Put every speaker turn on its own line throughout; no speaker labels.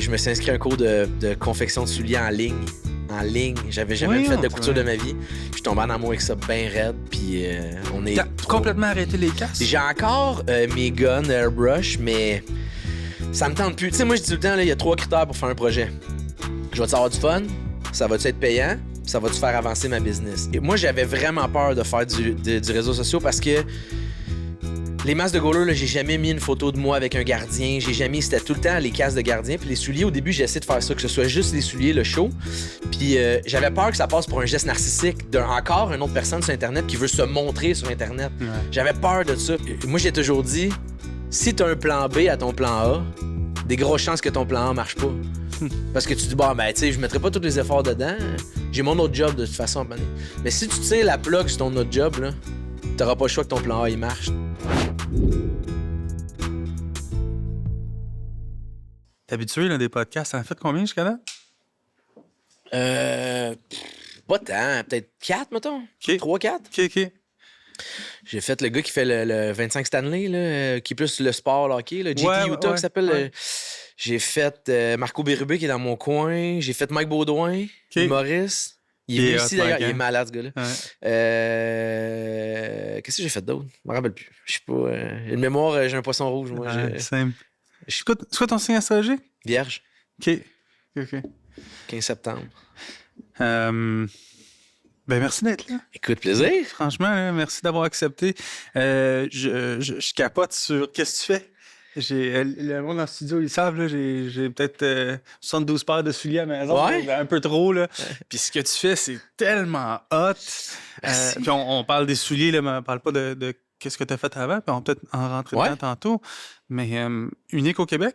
Je me suis inscrit à un cours de confection de souliers en ligne. J'avais jamais fait de couture de ma vie. Je suis tombé en amour avec ça bien raide. Puis on est.
T'as complètement arrêté les casques?
J'ai encore mes guns airbrush, mais ça me tente plus. Tu sais, moi, je dis tout le temps, il y a 3 critères pour faire un projet. Je vais-tu avoir du fun? Ça va-tu être payant? Ça va-tu faire avancer ma business? Et moi, j'avais vraiment peur de faire du réseau social parce que les masques de goalers, là, j'ai jamais mis une photo de moi avec un gardien. C'était tout le temps les casques de gardien. Puis les souliers, au début, j'ai essayé de faire ça, que ce soit juste les souliers, le show. Puis j'avais peur que ça passe pour un geste narcissique d'encore une autre personne sur Internet qui veut se montrer sur Internet. Ouais. J'avais peur de ça. Moi, j'ai toujours dit, si t'as un plan B à ton plan A, des grosses chances que ton plan A marche pas. Parce que tu dis, bon, ben, tu sais, je mettrai pas tous les efforts dedans. J'ai mon autre job de toute façon. Mais si tu tires la plug sur ton autre job, là, t'auras pas le choix que ton plan A, il marche.
T'es habitué là, des podcasts, t'en as fait combien jusqu'à là?
Pas tant, peut-être 4, mettons. 3-4.
OK.
J'ai fait le gars qui fait le 25 Stanley, là, qui est plus le sport, le hockey, là, JT Utah, qui s'appelle. Ouais. J'ai fait Marco Bérubé, qui est dans mon coin. J'ai fait Mike Baudouin, Maurice. Il est venu ici, d'ailleurs. Il est malade, ce gars-là. Ouais. Qu'est-ce que j'ai fait d'autre? Je me rappelle plus. Je sais pas. Une mémoire, j'ai un poisson rouge, moi.
Simple. C'est quoi ton signe astrologique?
Vierge.
OK.
15 septembre.
Ben merci d'être là.
Écoute, plaisir.
Franchement, là, merci d'avoir accepté. Je capote sur qu'est-ce que tu fais. Le monde dans le studio, ils savent, là, j'ai peut-être 72 paires de souliers à la maison.
Ouais.
Un peu trop, là. Puis ce que tu fais, c'est tellement hot. Puis on parle des souliers, là, mais on parle pas de qu'est-ce que tu as fait avant, puis on va peut-être en rentrer dedans tantôt. Mais unique au Québec?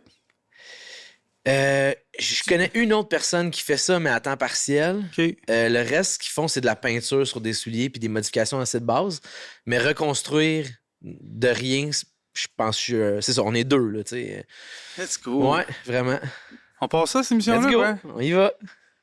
Je connais une autre personne qui fait ça, mais à temps partiel.
Okay.
Le reste, ce qu'ils font, c'est de la peinture sur des souliers puis des modifications assez de base. Mais reconstruire de rien, je pense que c'est ça, on est 2, là, tu sais.
Let's go.
Ouais, vraiment.
On passe ça, cette émission-là?
Let's go.
Ouais.
On y va.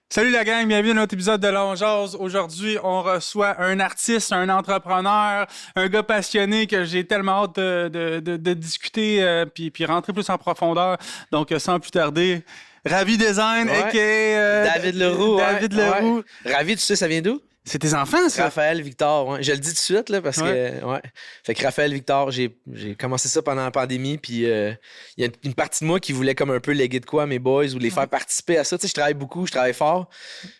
Salut la gang, bienvenue à notre épisode de L'on Jase. Aujourd'hui, on reçoit un artiste, un entrepreneur, un gars passionné que j'ai tellement hâte de discuter puis rentrer plus en profondeur. Donc, sans plus tarder, Ravi Design, a.k.a.
David Leroux.
David Leroux.
Ouais. Ravi, tu sais, ça vient d'où?
C'est tes enfants, ça?
Raphaël, Victor, ouais. Je le dis tout de suite, là, parce que, ouais. Fait que Raphaël, Victor, j'ai commencé ça pendant la pandémie, puis il y a une partie de moi qui voulait comme un peu léguer de quoi à mes boys ou les faire participer à ça. Tu sais, je travaille beaucoup, je travaille fort.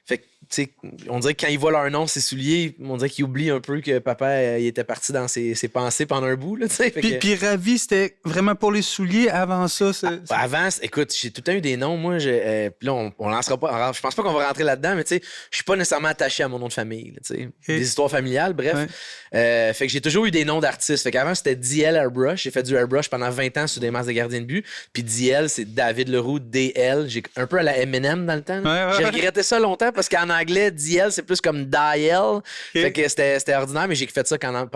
Fait que, tu sais, on dirait que quand ils voient leur nom, ses souliers, on dirait qu'ils oublient un peu que papa, il était parti dans ses pensées pendant un bout, là, tu sais.
Puis Ravi, c'était vraiment pour les souliers avant ça?
Avant, écoute, j'ai tout le temps eu des noms, moi. Puis là, on lancera pas. Je pense pas qu'on va rentrer là-dedans, mais tu sais, je suis pas nécessairement attaché à mon nom de famille. Des histoires familiales, bref. Fait que j'ai toujours eu des noms d'artistes. Fait qu'avant, c'était DL Airbrush. J'ai fait du airbrush pendant 20 ans sur des masques de gardiens de but. Puis DL, c'est David Leroux, DL. J'ai un peu à la M&M dans le temps. J'ai regretté ça longtemps parce qu'en anglais, DL, c'est plus comme Dial. Fait que c'était ordinaire, mais j'ai fait ça pendant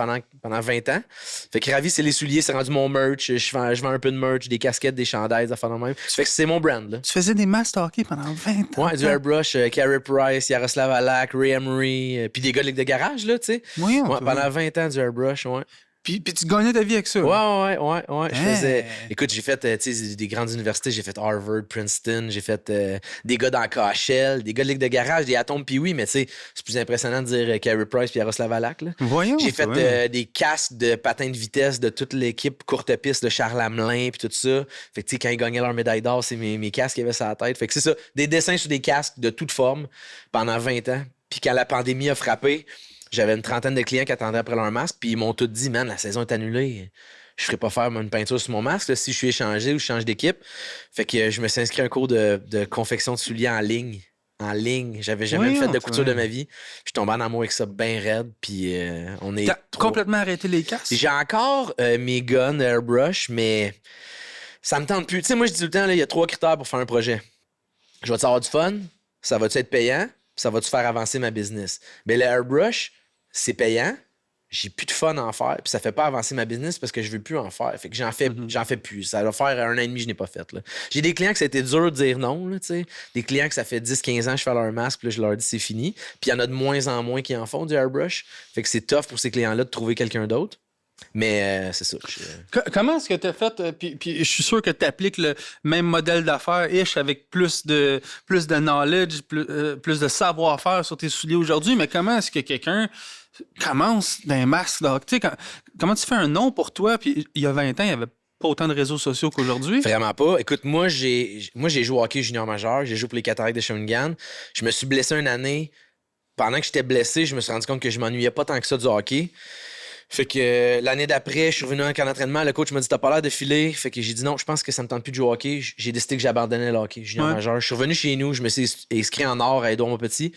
20 ans. Fait que Ravi, c'est les souliers, c'est rendu mon merch. Je vends un peu de merch, des casquettes, des chandails, des affaires de même. Fait que c'est mon brand, là.
Tu faisais des masques de hockey pendant 20 ans?
Ouais, du airbrush, Carey Price, Yaroslav Alak, Ray Emery, puis des gars de garage, là, tu sais.
Oui,
pendant 20 ans, du airbrush, ouais.
Puis tu gagnais ta vie avec ça?
Ouais. Je faisais... Écoute, j'ai fait des grandes universités. J'ai fait Harvard, Princeton. J'ai fait des gars dans KHL, des gars de ligue de garage, des Atomes Pee-Wee. Mais tu sais, c'est plus impressionnant de dire Carey Price puis Yaroslav Alak. Là.
Voyons.
J'ai fait des casques de patins de vitesse de toute l'équipe courte piste de Charles Hamelin puis tout ça. Fait que tu sais, quand ils gagnaient leur médaille d'or, c'est mes casques qui avaient sur la tête. Fait que c'est ça, des dessins sur des casques de toute forme pendant 20 ans. Puis quand la pandémie a frappé... J'avais une trentaine de clients qui attendaient après leur masque, puis ils m'ont tous dit, man, la saison est annulée. Je ferai pas faire une peinture sur mon masque là, si je suis échangé ou je change d'équipe. Fait que je me suis inscrit à un cours de confection de souliers en ligne. J'avais jamais fait de couture de ma vie. Je suis tombé en amour avec ça bien raide, puis on est.
T'as complètement arrêté les casques?
J'ai encore mes guns airbrush, mais ça me tente plus. Tu sais, moi, je dis tout le temps, il y a 3 critères pour faire un projet. Je vais-tu avoir du fun? Ça va-tu être payant? Ça va-tu faire avancer ma business? Mais le airbrush, c'est payant. J'ai plus de fun à en faire. Puis ça fait pas avancer ma business parce que je veux plus en faire. Fait que j'en fais plus. Ça va faire 1 an et demi que je n'ai pas fait. Là. J'ai des clients que ça a été dur de dire non. Là, des clients que ça fait 10-15 ans que je fais leur masque. Puis là, je leur dis c'est fini. Puis il y en a de moins en moins qui en font du airbrush. Fait que c'est tough pour ces clients-là de trouver quelqu'un d'autre. Mais c'est ça.
Comment est-ce que tu as fait, puis je suis sûr que tu appliques le même modèle d'affaires, avec plus de knowledge, plus de savoir-faire sur tes souliers aujourd'hui, mais comment est-ce que quelqu'un commence d'un masque de hockey? Comment tu fais un nom pour toi? Puis il y a 20 ans, il n'y avait pas autant de réseaux sociaux qu'aujourd'hui.
Vraiment pas. Écoute, moi, j'ai joué au hockey junior majeur. J'ai joué pour les Cataractes de Shawinigan. Je me suis blessé une année. Pendant que j'étais blessé, je me suis rendu compte que je m'ennuyais pas tant que ça du hockey. Fait que l'année d'après, je suis revenu en camp d'entraînement. Le coach m'a dit, t'as pas l'air de filer. Fait que j'ai dit non, je pense que ça me tente plus de jouer au hockey. J'ai décidé que j'abandonnais le hockey junior majeur. Je suis revenu chez nous. Je me suis inscrit en or à Édouard Montpetit.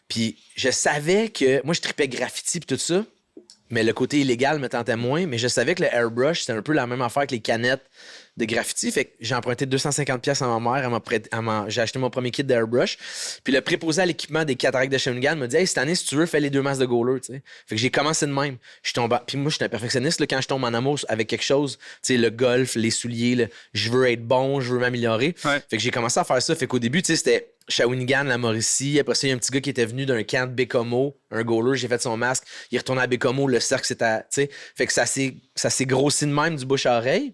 Puis je savais que... Moi, je tripais graffiti et tout ça. Mais le côté illégal me tentait moins. Mais je savais que le airbrush, c'était un peu la même affaire que les canettes de graffiti. Fait que j'ai emprunté 250$ à ma mère. J'ai acheté mon premier kit d'airbrush. Puis le préposé à l'équipement des Cataractes de Shawinigan m'a dit, hey, cette année, si tu veux, fais les 2 masses de goaler. T'sais. Fait que j'ai commencé de même. Puis moi, je suis un perfectionniste. Là, quand je tombe en amour avec quelque chose, le golf, les souliers, je veux être bon, je veux m'améliorer.
Ouais.
Fait que j'ai commencé à faire ça. Fait qu'au début, c'était Shawinigan, la Mauricie. Après ça, il y a un petit gars qui était venu d'un camp de Bécomo, un goaler, j'ai fait son masque. Il est retourné à Bécomo, le cercle, c'était... Fait que ça s'est grossi de même du bouche à oreille.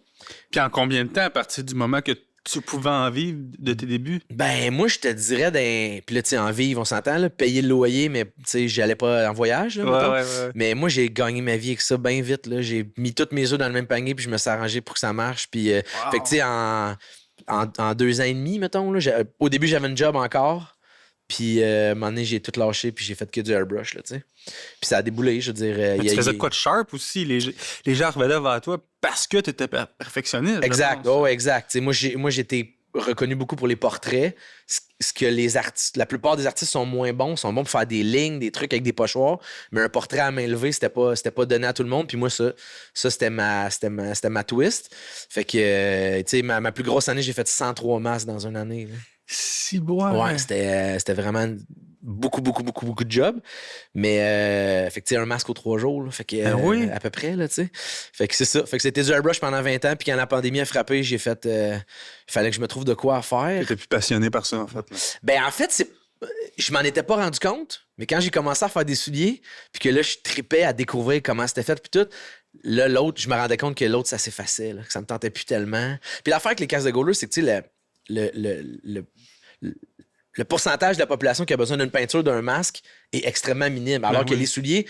Puis en combien de temps, à partir du moment que tu pouvais en vivre de tes débuts?
Ben, moi, je te dirais, puis là, tu sais, en vivre, on s'entend, là, payer le loyer, mais tu sais, j'allais pas en voyage, là,
Ouais.
Mais moi, j'ai gagné ma vie avec ça bien vite, là. J'ai mis toutes mes œufs dans le même panier, puis je me suis arrangé pour que ça marche. Puis, fait que, tu sais, en 2 ans et demi, mettons, là, au début, j'avais un job encore. Puis, à un moment donné, j'ai tout lâché, puis j'ai fait que du airbrush, là, tu sais. Puis ça a déboulé, je veux dire.
Tu faisais quoi de sharp aussi? Les gens revenaient vers toi parce que tu étais perfectionniste.
Exact, exact. T'sais, moi, j'étais reconnu beaucoup pour les portraits. Ce que les artistes, la plupart des artistes sont bons pour faire des lignes, des trucs avec des pochoirs. Mais un portrait à main levée, c'était pas donné à tout le monde. Puis moi, ça c'était ma twist. Fait que, tu sais, ma plus grosse année, j'ai fait 103 masses dans une année. Là.
Si bon.
Ouais, c'était vraiment beaucoup de jobs. Mais, fait que, tu sais, un masque aux 3 jours, là, fait que, à peu près, là, tu sais. Fait que c'est ça. Fait que c'était du airbrush pendant 20 ans. Puis quand la pandémie a frappé, j'ai fait... il fallait que je me trouve de quoi à faire.
T'étais plus passionné par ça, en fait. Là.
Ben, en fait, je m'en étais pas rendu compte. Mais quand j'ai commencé à faire des souliers, puis que là, je tripais à découvrir comment c'était fait, puis tout... Là, l'autre, je me rendais compte que l'autre, ça s'effaçait, là, que ça me tentait plus tellement. Puis l'affaire avec les casques de goaler, c'est que, tu sais, le pourcentage de la population qui a besoin d'une peinture d'un masque est extrêmement minime. Alors que mes souliers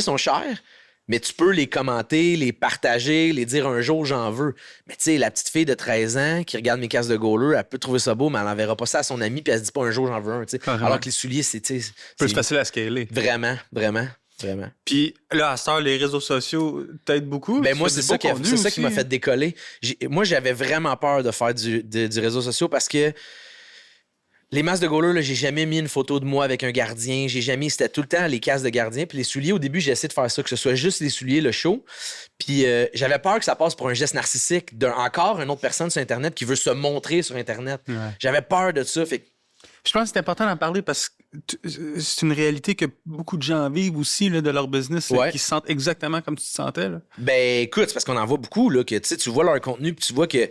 sont chers, mais tu peux les commenter, les partager, les dire un jour j'en veux. Mais tu sais, la petite fille de 13 ans qui regarde mes casques de goaler, elle peut trouver ça beau, mais elle n'enverra pas ça à son ami puis elle se dit pas un jour j'en veux un. Alors que les souliers, c'est
plus facile à scaler.
Vraiment.
Puis là, à cette heure, les réseaux sociaux t'aident beaucoup.
Ben moi, c'est ça qui m'a fait décoller. Moi, j'avais vraiment peur de faire du réseau social parce que les masques de goaler, là, j'ai jamais mis une photo de moi avec un gardien. C'était tout le temps les casques de gardien. Puis les souliers, au début, j'ai essayé de faire ça, que ce soit juste les souliers, le show. Puis j'avais peur que ça passe pour un geste narcissique encore une autre personne sur Internet qui veut se montrer sur Internet. Ouais. J'avais peur de ça. Fait...
Je pense que c'est important d'en parler parce que c'est une réalité que beaucoup de gens vivent aussi là, de leur business, qui se sentent exactement comme tu te sentais. Là.
Ben écoute, c'est parce qu'on en voit beaucoup, là, que tu vois leur contenu puis tu vois que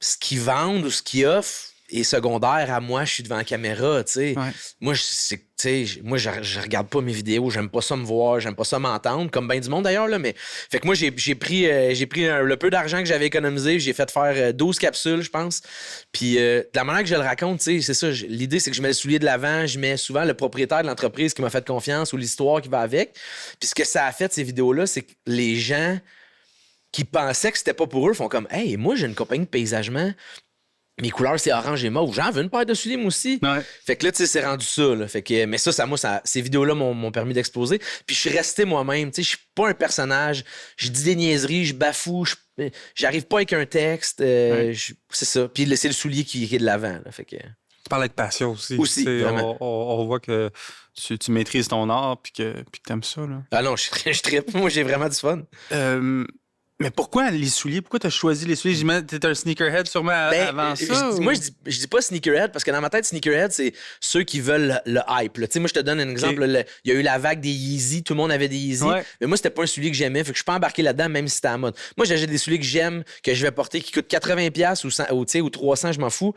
ce qu'ils vendent ou ce qu'ils offrent est secondaire à moi, je suis devant la caméra, tu sais. Ouais. Moi, je regarde pas mes vidéos, j'aime pas ça me voir, j'aime pas ça m'entendre, comme bien du monde d'ailleurs, là, mais... Fait que moi, j'ai pris le peu d'argent que j'avais économisé, j'ai fait faire 12 capsules, je pense. Puis de la manière que je le raconte, tu sais, c'est ça, l'idée, c'est que je mets le soulier de l'avant, je mets souvent le propriétaire de l'entreprise qui m'a fait confiance ou l'histoire qui va avec. Puis ce que ça a fait, ces vidéos-là, c'est que les gens qui pensaient que c'était pas pour eux font comme « Hey, moi, j'ai une compagnie de paysagement. » Mes couleurs, c'est orange et mauve. J'en veux une paire de souliers, moi aussi. Ouais. Fait que là, tu sais, c'est rendu ça, là. Fait que, mais ces vidéos-là m'ont permis d'exploser. Puis je suis resté moi-même. Tu sais, je suis pas un personnage. Je dis des niaiseries, je bafoue, j'arrive pas avec un texte. C'est ça. Puis c'est le soulier qui est de l'avant, là. Fait que...
Tu parles avec passion aussi.
On
voit que tu maîtrises ton art puis que t'aimes ça, là.
Ah non, je trippe. Moi, j'ai vraiment du fun.
Mais pourquoi les souliers? Pourquoi tu as choisi les souliers? J'imagine que t'étais un sneakerhead sûrement avant ça.
Moi, je dis pas sneakerhead parce que dans ma tête, sneakerhead, c'est ceux qui veulent le hype. Tu sais, moi, je te donne un exemple. Il y a eu la vague des Yeezy. Tout le monde avait des Yeezy. Ouais. Mais moi, c'était pas un soulier que j'aimais. Fait que je suis pas embarqué là-dedans, même si c'était à la mode. Moi, j'achète des souliers que j'aime, que je vais porter, qui coûtent 80$ ou 300$, je m'en fous.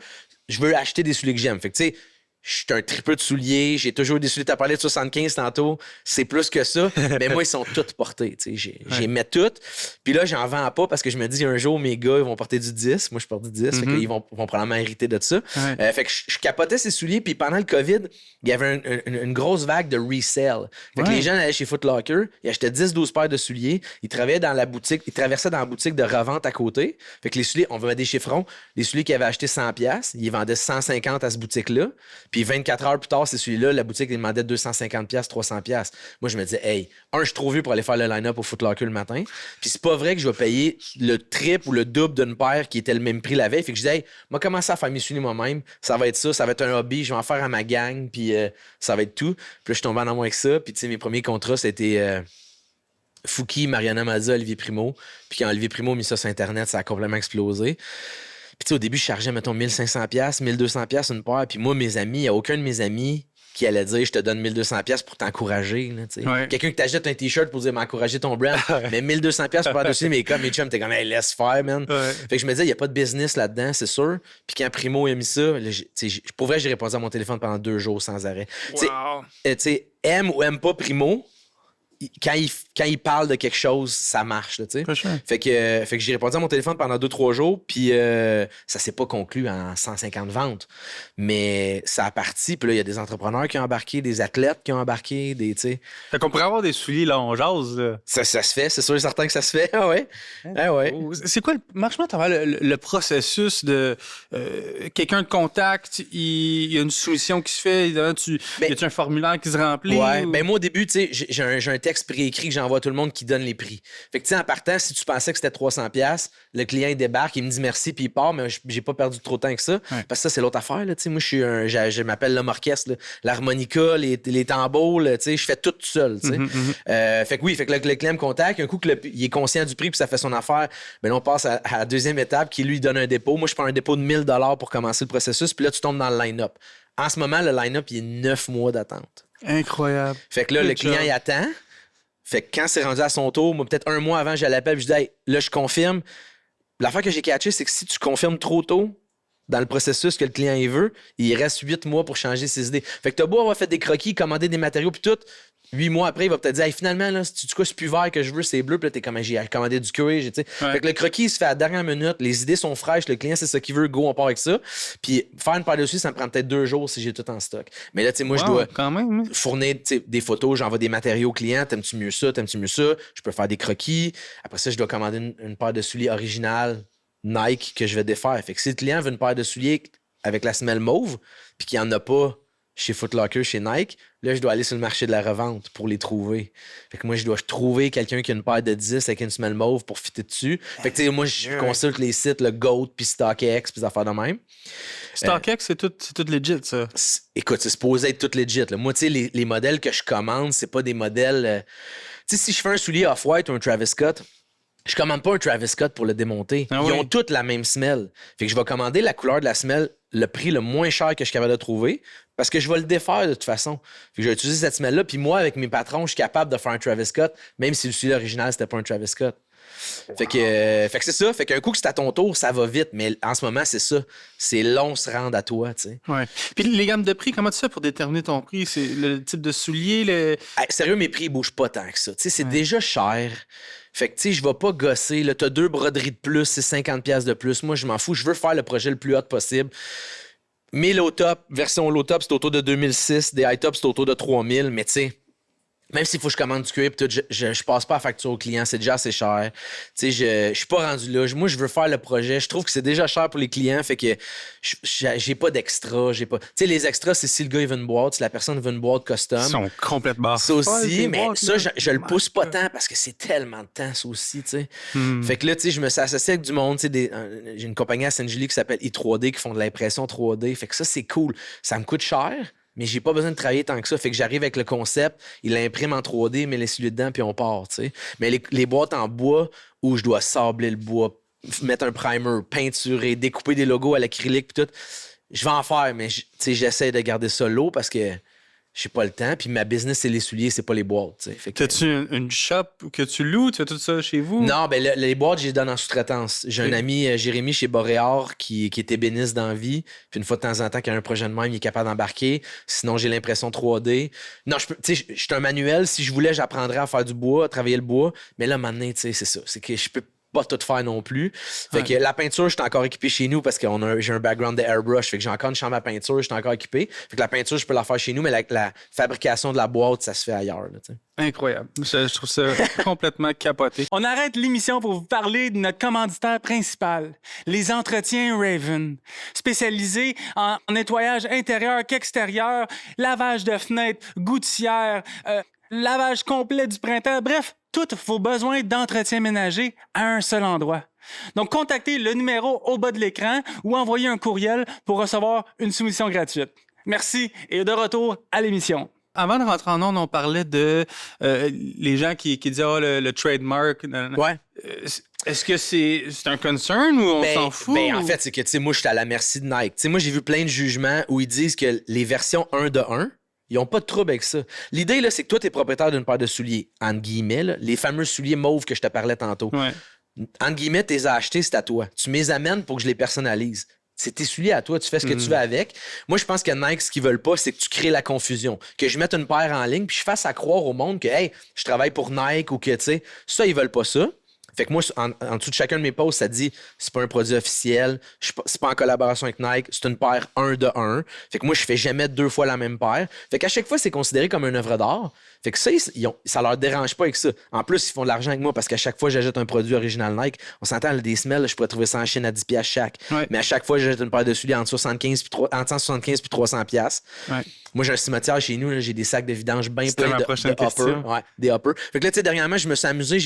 Je veux acheter des souliers que j'aime. Fait que, tu sais, je suis un tripeux de souliers, j'ai toujours eu des souliers, t'as parlé de 75 tantôt, c'est plus que ça, mais moi, ils sont tous portés, tu sais, j'ai mets toutes, puis là, j'en vends pas parce que je me dis, un jour, mes gars, ils vont porter du 10, moi, je porte du 10, fait qu'ils vont probablement hériter de ça. Fait que je capotais ces souliers, puis pendant le COVID, il y avait une grosse vague de resell. Fait que les gens allaient chez Foot Locker, ils achetaient 10-12 paires de souliers, ils travaillaient dans la boutique, ils traversaient dans la boutique de revente à côté, fait que les souliers, on va des chiffrons, les souliers qu'ils avaient achetés 100$, ils vendaient 150 à cette boutique-là. Puis 24 heures plus tard, c'est celui-là, la boutique, il demandait 250$, 300$. Moi, je me disais, hey, je suis trop vieux pour aller faire le line-up au Foot Locker le matin. Puis c'est pas vrai que je vais payer le triple ou le double d'une paire qui était le même prix la veille. Fait que je disais, hey, moi, commencer à faire mes souliers moi-même. Ça va être ça va être un hobby. Je vais en faire à ma gang. Puis ça va être tout. Puis là, je suis tombé en amour avec ça. Puis tu sais, mes premiers contrats, c'était Fouki, Mariana Mazza, Olivier Primo. Puis quand Olivier Primo a mis ça sur Internet, ça a complètement explosé. Puis, tu sais, au début, je chargeais, mettons, 1500$, 1200$ une paire. Puis moi, mes amis, il n'y a aucun de mes amis qui allait dire, je te donne 1200$ pour t'encourager. Là, quelqu'un qui t'achète un T-shirt pour dire, m'encourager ton brand, mais 1200$ pour faire dessus, mais comme mes chums, t'es comme, hey, laisse faire, man. Fait que je me disais, il n'y a pas de business là-dedans, c'est sûr. Puis quand Primo a mis ça, là, pour vrai, j'ai répondu à mon téléphone pendant 2 jours sans arrêt.
Wow.
Tu sais, aime ou aime pas Primo, quand il parle de quelque chose, ça marche, tu sais. Fait que j'ai répondu à mon téléphone pendant 2-3 jours, puis ça s'est pas conclu en 150 ventes. Mais ça a parti, puis là, il y a des entrepreneurs qui ont embarqué, des athlètes qui ont embarqué, tu sais.
Fait qu'on pourrait avoir des souliers, là, on jase, là.
Ça se fait, c'est sûr et certain que ça se fait. Ah ouais. Ah ouais.
C'est quoi, marche-moi à travers le processus de quelqu'un de contact, il y a une soumission qui se fait, évidemment, y a un formulaire qui se remplit?
Ouais, ben moi, au début, tu sais, j'ai un texte préécrit que j'envoie à tout le monde qui donne les prix. Fait que, tu sais, en partant, si tu pensais que c'était 300$, le client, il débarque, il me dit merci, puis il part, mais j'ai pas perdu trop de temps que ça. Parce que ça, c'est l'autre affaire, là. Tu sais, moi, je m'appelle l'homme orchestre, là. L'harmonica, les tambours, tu sais, je fais tout seul, tu sais. Fait que oui, fait que le client me contacte. Un coup il est conscient du prix, puis ça fait son affaire, ben là, on passe à la deuxième étape, qui lui donne un dépôt. Moi, je prends un dépôt de 1000$ pour commencer le processus, puis là, tu tombes dans le line-up. En ce moment, le line-up, il est 9 mois d'attente.
Incroyable.
Fait que là, le client, il attend. Fait que quand c'est rendu à son tour, moi, peut-être un mois avant, je l'appelle et je dis, hey, là, je confirme. L'affaire que j'ai catché, c'est que si tu confirmes trop tôt dans le processus que le client il veut, il reste 8 mois pour changer ses idées. Fait que t'as beau avoir fait des croquis, commander des matériaux, puis tout, 8 mois après, il va peut-être dire, hey, finalement, là, c'est plus vert que je veux, c'est bleu, puis là, t'es comme, j'ai commandé du cuir, tu sais. Fait que le croquis, il se fait à la dernière minute, les idées sont fraîches, le client, c'est ce qu'il veut, go, on part avec ça. Puis faire une paire dessus, ça me prend peut-être 2 jours si j'ai tout en stock. Mais là, tu sais, moi, je dois
quand même,
fournir des photos, j'envoie des matériaux au client, t'aimes-tu mieux ça, t'aimes-tu mieux ça? Je peux faire des croquis. Après ça, je dois commander une paire de souliers originale Nike que je vais défaire. Fait que si le client veut une paire de souliers avec la semelle mauve, puis qu'il n'y en a pas chez Foot Locker, chez Nike, là, je dois aller sur le marché de la revente pour les trouver. Fait que moi, je dois trouver quelqu'un qui a une paire de 10 avec une semelle mauve pour fitter dessus. Fait que, tu sais, moi, je consulte les sites, le GOAT, puis StockX, puis des affaires de même.
StockX, c'est tout legit, ça.
Écoute, c'est supposé être tout legit. Là. Moi, tu sais, les modèles que je commande, c'est pas des modèles... Tu sais, si je fais un soulier Off-White ou un Travis Scott, je commande pas un Travis Scott pour le démonter. Ils ont toutes la même semelle. Fait que je vais commander la couleur de la semelle, le prix le moins cher que je suis capable de trouver, parce que je vais le défaire de toute façon. Fait que je vais utiliser cette semelle-là, puis moi, avec mes patrons, je suis capable de faire un Travis Scott, même si le soulier original, c'était pas un Travis Scott. Fait que c'est ça. Fait qu'un coup que c'est à ton tour, ça va vite. Mais en ce moment, c'est ça. C'est long se rendre à toi, tu sais.
Ouais. Puis les gammes de prix, comment tu fais pour déterminer ton prix? C'est le type de soulier?
Sérieux, mes prix, ils bougent pas tant que ça. Tu sais, c'est déjà cher. Fait que, tu sais, je vais pas gosser. Là, t'as 2 broderies de plus, c'est 50$ de plus. Moi, je m'en fous. Je veux faire le projet le plus hot possible. Mes low-top, version low-top, c'est autour de 2006. Des high-top, c'est autour de 3000. Mais tu sais, même s'il faut que je commande du cuir, je passe pas la facture au client, c'est déjà assez cher. Tu sais, je suis pas rendu là. Moi, je veux faire le projet. Je trouve que c'est déjà cher pour les clients, fait que j'ai pas d'extra. Tu sais, les extras, c'est si le gars il veut une boîte, si la personne veut une boîte custom.
Ils sont complètement
ça aussi, mais boîtes, ça, je le pousse pas tant parce que c'est tellement de temps, ça aussi, tu sais. Fait que là, tu sais, je me suis associé avec du monde. J'ai une compagnie à Saint-Julie qui s'appelle i3D qui font de l'impression 3D. Fait que ça, c'est cool. Ça me coûte cher. Mais j'ai pas besoin de travailler tant que ça. Fait que j'arrive avec le concept, il l'imprime en 3D, met les souliers dedans, puis on part, tu sais. Mais les boîtes en bois où je dois sabler le bois, mettre un primer, peinturer, découper des logos à l'acrylique, puis tout, je vais en faire, mais j'essaie de garder ça low parce que j'ai pas le temps. Puis ma business, c'est les souliers, c'est pas les boîtes. T'sais. Fait que...
T'as-tu une shop que tu loues? Tu fais tout ça chez vous?
Non, ben les boîtes, je les donne en sous-traitance. J'ai un ami, Jérémy, chez Boréard, qui est ébéniste dans la vie. Puis une fois de temps en temps, qu'il y a un projet de même, il est capable d'embarquer. Sinon, j'ai l'impression 3D. Non, je suis un manuel. Si je voulais, j'apprendrais à faire du bois, à travailler le bois. Mais là, maintenant, tu sais, c'est ça. C'est que je peux pas tout faire non plus. Fait que la peinture, je suis encore équipé chez nous parce que j'ai un background de airbrush. Fait que j'ai encore une chambre à peinture, je suis encore équipé. Fait que la peinture, je peux la faire chez nous, mais la fabrication de la boîte, ça se fait ailleurs. Là,
incroyable. Je trouve ça complètement capoté. On arrête l'émission pour vous parler de notre commanditaire principal, les Entretiens Raven. Spécialisés en nettoyage intérieur qu'extérieur, lavage de fenêtres, gouttières, lavage complet du printemps, bref, tous vos besoins d'entretien ménager à un seul endroit. Donc, contactez le numéro au bas de l'écran ou envoyez un courriel pour recevoir une soumission gratuite. Merci et de retour à l'émission. Avant de rentrer en ondes, on parlait de les gens qui disaient le trademark.
Ouais.
Est-ce que c'est un concern ou on s'en fout?
En fait, c'est que, tu sais, moi, je suis à la merci de Nike. Tu sais, moi, j'ai vu plein de jugements où ils disent que les versions 1 de 1, ils n'ont pas de trouble avec ça. L'idée, là, c'est que toi, tu es propriétaire d'une paire de souliers, entre guillemets, là, les fameux souliers mauves que je te parlais tantôt.
Ouais.
Entre guillemets, tu les as achetés, c'est à toi. Tu me les amènes pour que je les personnalise. C'est tes souliers à toi, tu fais ce que tu veux avec. Moi, je pense que Nike, ce qu'ils veulent pas, c'est que tu crées la confusion. Que je mette une paire en ligne, puis je fasse à croire au monde que, hey, je travaille pour Nike ou que, tu sais, ça, ils veulent pas ça. Fait que moi, en dessous de chacun de mes posts, ça dit c'est pas un produit officiel, c'est pas en collaboration avec Nike, c'est une paire 1 de 1. Fait que moi, je fais jamais 2 fois la même paire. Fait qu'à chaque fois, c'est considéré comme une œuvre d'art. Fait que ça leur dérange pas avec ça. En plus, ils font de l'argent avec moi parce qu'à chaque fois, j'achète un produit original Nike. On s'entend, des semelles, je pourrais trouver ça en Chine à 10$ chaque. Ouais. Mais à chaque fois, j'achète une paire de souliers entre 175 puis 300$. Ouais. Moi, j'ai un cimetière chez nous, là, j'ai des sacs de vidange bien pleins de hoppers. Ouais, des hoppers. Fait que là, tu sais, dernièrement, je me suis amusé,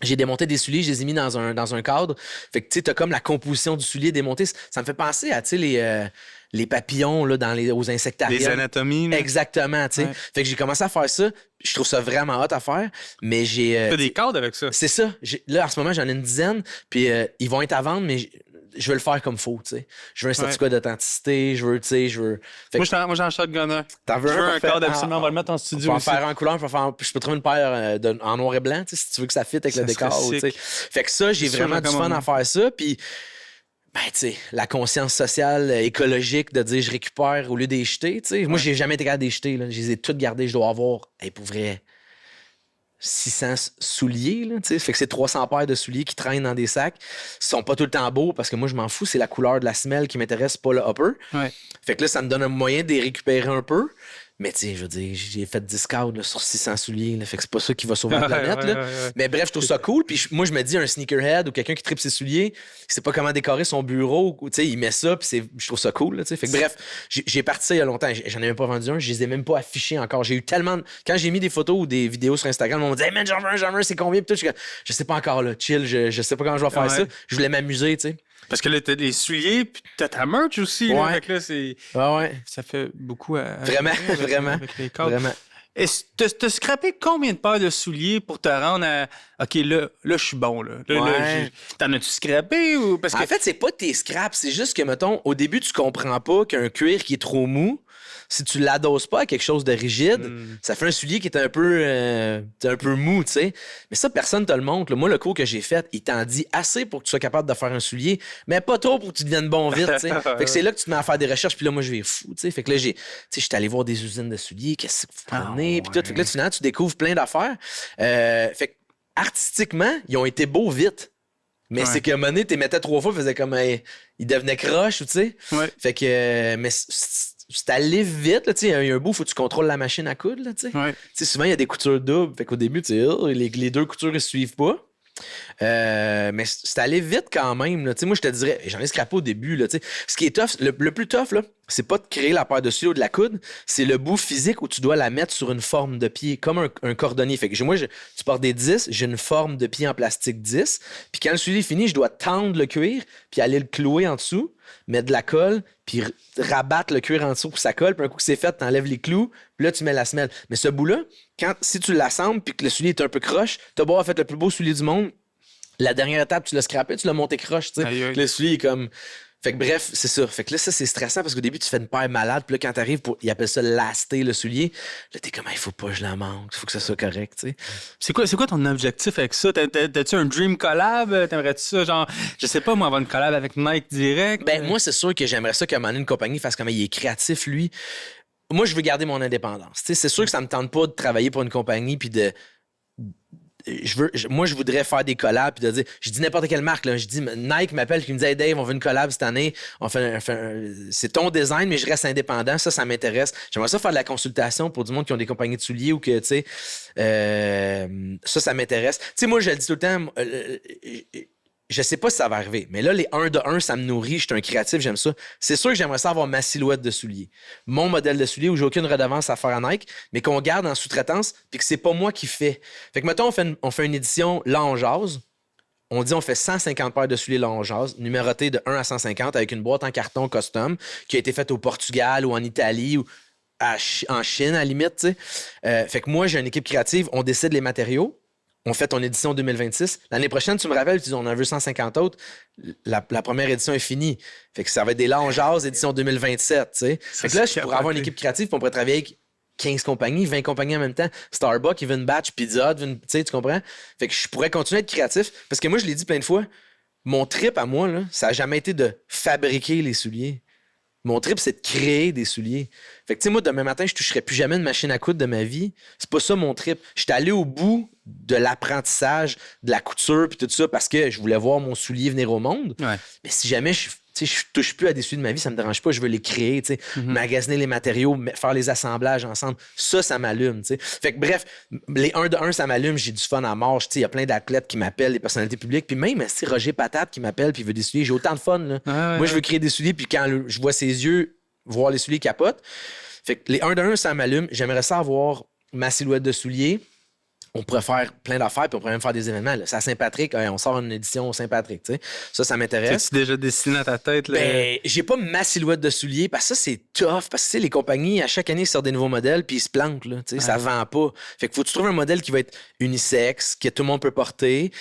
j'ai démonté des souliers, je les ai mis dans un cadre. Fait que tu sais, t'as comme la composition du soulier démonté. Ça me fait penser à, tu sais, les papillons là, aux insectariums.
Les anatomies. Là.
Exactement, tu sais. Ouais. Fait que j'ai commencé à faire ça. Je trouve ça vraiment hot à faire, mais j'ai...
Tu fais des cadres avec ça.
C'est ça. Là, en ce moment, j'en ai une dizaine, puis ils vont être à vendre, mais... Je veux le faire comme faut, tu sais. Je veux un certificat d'authenticité, je veux...
Moi, j'ai un shotgunner.
T'en veux
un cadre, absolument. On va le mettre en studio aussi.
On va en faire en couleur, je peux trouver une paire en noir et blanc, tu sais, si tu veux que ça fitte avec le décor. Tu sais. Fait que ça, j'ai vraiment du fun à faire ça, puis... Ben, tu sais, la conscience sociale, écologique, de dire je récupère au lieu des jeter, tu sais. Moi, j'ai jamais été capable de jeter, là. Je les ai toutes gardées, je dois avoir, pour vrai... 600 souliers, là, tu sais. Fait que c'est 300 paires de souliers qui traînent dans des sacs. Ils sont pas tout le temps beaux parce que moi, je m'en fous. C'est la couleur de la semelle qui m'intéresse, pas le upper. Ouais. Fait que là, ça me donne un moyen de les récupérer un peu. Mais tu sais, je veux dire, j'ai fait 10 cadres là, sur 600 souliers. Là, fait que c'est pas ça qui va sauver la planète. Là. Mais bref, je trouve ça cool. Puis moi, je me dis, un sneakerhead ou quelqu'un qui tripe ses souliers, il sait pas comment décorer son bureau. Tu sais, il met ça, puis je trouve ça cool. Là, fait que bref, j'ai parti ça il y a longtemps. J'en ai même pas vendu un. Je les ai même pas affichés encore. J'ai eu tellement... Quand j'ai mis des photos ou des vidéos sur Instagram, on me dit « Hey man, j'en veux un, c'est combien? » Puis tout, je sais pas encore, là, chill. Je sais pas comment je vais faire ça. Je voulais m'amuser, tu sais.
Parce que là, t'as des souliers, puis t'as ta merch aussi.
Ouais.
Là, fait que là, c'est...
Ouais.
Ça fait beaucoup à...
Vraiment.
Avec les cadres. Vraiment. T'as scrappé combien de paires de souliers pour te rendre à... OK, là je suis bon, là. T'en as-tu scrappé ou... Parce que...
En fait, c'est pas tes scraps. C'est juste que, mettons, au début, tu comprends pas qu'un cuir qui est trop mou, si tu l'adoses pas à quelque chose de rigide, ça fait un soulier qui est un peu mou, tu sais. Mais ça, personne te le montre. Là. Moi, le cours que j'ai fait, il t'en dit assez pour que tu sois capable de faire un soulier, mais pas trop pour que tu deviennes bon vite, tu sais. Fait que c'est là que tu te mets à faire des recherches, puis là, moi, je vais fou, tu sais. Fait que là, j'étais allé voir des usines de souliers, qu'est-ce que vous prenez, puis tout. Fait que là, finalement, tu découvres plein d'affaires. Fait que, artistiquement, ils ont été beaux vite. Mais c'est qu'à un moment donné, tu les mettais 3 fois, faisait comme... ils devenaient croches, tu sais. Ouais. Fait que... mais c'est allé vite, là, tu sais. Il y a un bout, il faut que tu contrôles la machine à coudre, là, tu sais. Ouais. Souvent, il y a des coutures doubles. Fait qu'au début, tu sais, les 2 coutures ne se suivent pas. Mais c'est allé vite quand même. Là. Moi, je te dirais, j'en ai scrappé au début. Là, ce qui est tough, le plus tough, là, c'est pas de créer la paire de souliers ou de la coude, c'est le bout physique où tu dois la mettre sur une forme de pied, comme un cordonnier. Fait que tu portes des 10, j'ai une forme de pied en plastique 10. Puis quand le soulier est fini, je dois tendre le cuir, puis aller le clouer en dessous, mettre de la colle, puis rabattre le cuir en dessous pour que ça colle. Puis un coup que c'est fait, t'enlèves les clous, puis là, tu mets la semelle. Mais ce bout-là, si tu l'assembles puis que le soulier est un peu croche, t'as beau avoir fait le plus beau soulier du monde, la dernière étape, tu l'as scrappé, tu l'as monté croche, tu sais. Le soulier est comme... Fait que bref, c'est ça. Fait que là, ça, c'est stressant parce qu'au début, tu fais une paire malade. Puis là, quand t'arrives, ils appellent ça laster le soulier. Là, t'es comme, il faut pas que je la manque. Il faut que ça soit correct, tu sais.
C'est quoi ton objectif avec ça? T'as-tu un dream collab? T'aimerais-tu ça, genre, je sais pas, moi, avoir une collab avec Nike direct?
Ben, moi, c'est sûr que j'aimerais ça qu'à un moment donné, une compagnie fasse comme il est créatif, lui. Moi, je veux garder mon indépendance. Tu sais, c'est sûr que ça me tente pas de travailler pour une compagnie puis de. Moi, je voudrais faire des collabs puis de dire. Je dis n'importe quelle marque, là. Je dis Nike m'appelle et me dit Hey Dave, on veut une collab cette année. C'est ton design, mais je reste indépendant. Ça m'intéresse. J'aimerais ça faire de la consultation pour du monde qui ont des compagnies de souliers ou que, tu sais. Ça m'intéresse. Tu sais, moi, je le dis tout le temps. Je sais pas si ça va arriver, mais là, les 1 de 1, ça me nourrit. Je suis un créatif, j'aime ça. C'est sûr que j'aimerais ça avoir ma silhouette de soulier. Mon modèle de soulier où j'ai aucune redevance à faire à Nike, mais qu'on garde en sous-traitance puis que c'est pas moi qui fais. Fait que, mettons, on fait une édition là on jase. On dit on fait 150 paires de souliers là on jase, numérotées de 1 à 150 avec une boîte en carton custom qui a été faite au Portugal ou en Italie ou en Chine, à la limite, tu sais. Fait que moi, j'ai une équipe créative. On décide les matériaux. On fait ton édition 2026. L'année prochaine, tu me rappelles, tu dis on en veut 150 autres. La première édition est finie. Fait que ça va être des là on jase, édition 2027, tu sais. Fait que là, je pourrais avoir une équipe créative puis on pourrait travailler avec 15 compagnies, 20 compagnies en même temps. Starbucks, il veut une batch, Pizza Hut, tu sais, tu comprends? Fait que je pourrais continuer à être créatif parce que moi, je l'ai dit plein de fois, mon trip à moi, là, ça n'a jamais été de fabriquer les souliers. Mon trip, c'est de créer des souliers. Fait que, tu sais, moi, demain matin, je toucherai plus jamais une machine à coudre de ma vie. C'est pas ça mon trip. J'étais allé au bout de l'apprentissage, de la couture, puis tout ça, parce que je voulais voir mon soulier venir au monde.
Ouais.
Mais si jamais je touche plus à des souliers de ma vie, ça me dérange pas, je veux les créer, tu sais, magasiner les matériaux, faire les assemblages ensemble. Ça m'allume, tu sais. Fait que bref, les 1 de 1, ça m'allume, j'ai du fun à mort. Tu sais, il y a plein d'athlètes qui m'appellent, des personnalités publiques, puis même si Roger Patate qui m'appelle puis il veut des souliers, j'ai autant de fun, là. Moi, je veux créer des souliers, puis quand je vois ses yeux, voir les souliers capotent. Fait que les 1 de 1, ça m'allume. J'aimerais ça avoir ma silhouette de soulier. On pourrait faire plein d'affaires, puis on pourrait même faire des événements. Là. C'est à Saint-Patrick, on sort une édition au Saint-Patrick, tu sais. Ça m'intéresse.
T'as-tu déjà dessiné dans ta tête? Là?
Ben, j'ai pas ma silhouette de soulier, parce que ça, c'est tough. Parce que, tu sais, les compagnies, à chaque année, ils sortent des nouveaux modèles, puis ils se plantent, là. Tu sais, ça vend pas. Fait que faut que tu trouves un modèle qui va être unisexe, que tout le monde peut porter.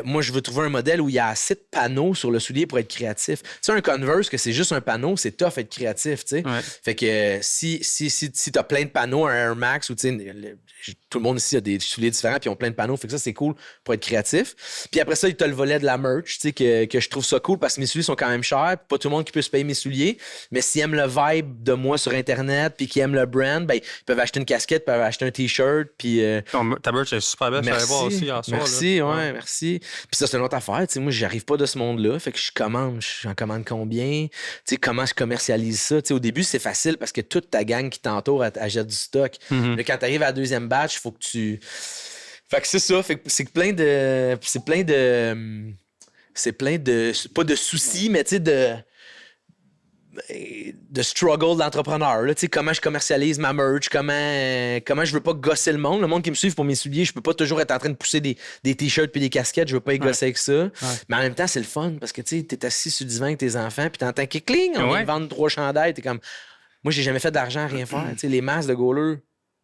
Moi, je veux trouver un modèle où il y a assez de panneaux sur le soulier pour être créatif. Tu sais, un Converse, que c'est juste un panneau, c'est tough être créatif, tu sais.
Ouais.
Fait que si t'as plein de panneaux, un Air Max, ou tu sais, tout le monde ici a des souliers différents, puis ils ont plein de panneaux. Fait que ça, c'est cool pour être créatif. Puis après ça, il t'as le volet de la merch, tu sais, que je trouve ça cool parce que mes souliers sont quand même chers. Pas tout le monde qui peut se payer mes souliers. Mais s'ils aiment le vibe de moi sur Internet, puis qu'ils aiment le brand, ben, ils peuvent acheter une casquette, ils peuvent acheter un T-shirt, puis...
Ta merch est super belle, je vais aller voir aussi en soir.
Merci,
là.
ouais, merci. Puis ça, c'est une autre affaire. Tu sais, moi, j'arrive pas de ce monde-là. Fait que j'en commande combien? Tu sais, comment je commercialise ça? Tu sais, au début, c'est facile parce que toute ta gang qui t'entoure achète du stock.
Mm-hmm.
Là, quand t'arrives à la deuxième batch, il faut que tu... Fait que c'est ça. Fait que c'est plein de... Pas de soucis, mais tu sais, de struggle d'entrepreneur. Là, comment je commercialise ma merch, comment je veux pas gosser le monde. Le monde qui me suit pour mes souliers, je peux pas toujours être en train de pousser des t-shirts puis des casquettes. Je veux pas y gosser avec ça. Ouais. Mais en même temps, c'est le fun parce que tu es assis sur du divan avec tes enfants puis t'entends clic, on vient de vendre 3 chandails. T'es comme... Moi, j'ai jamais fait d'argent à rien faire. Les masques de goaler,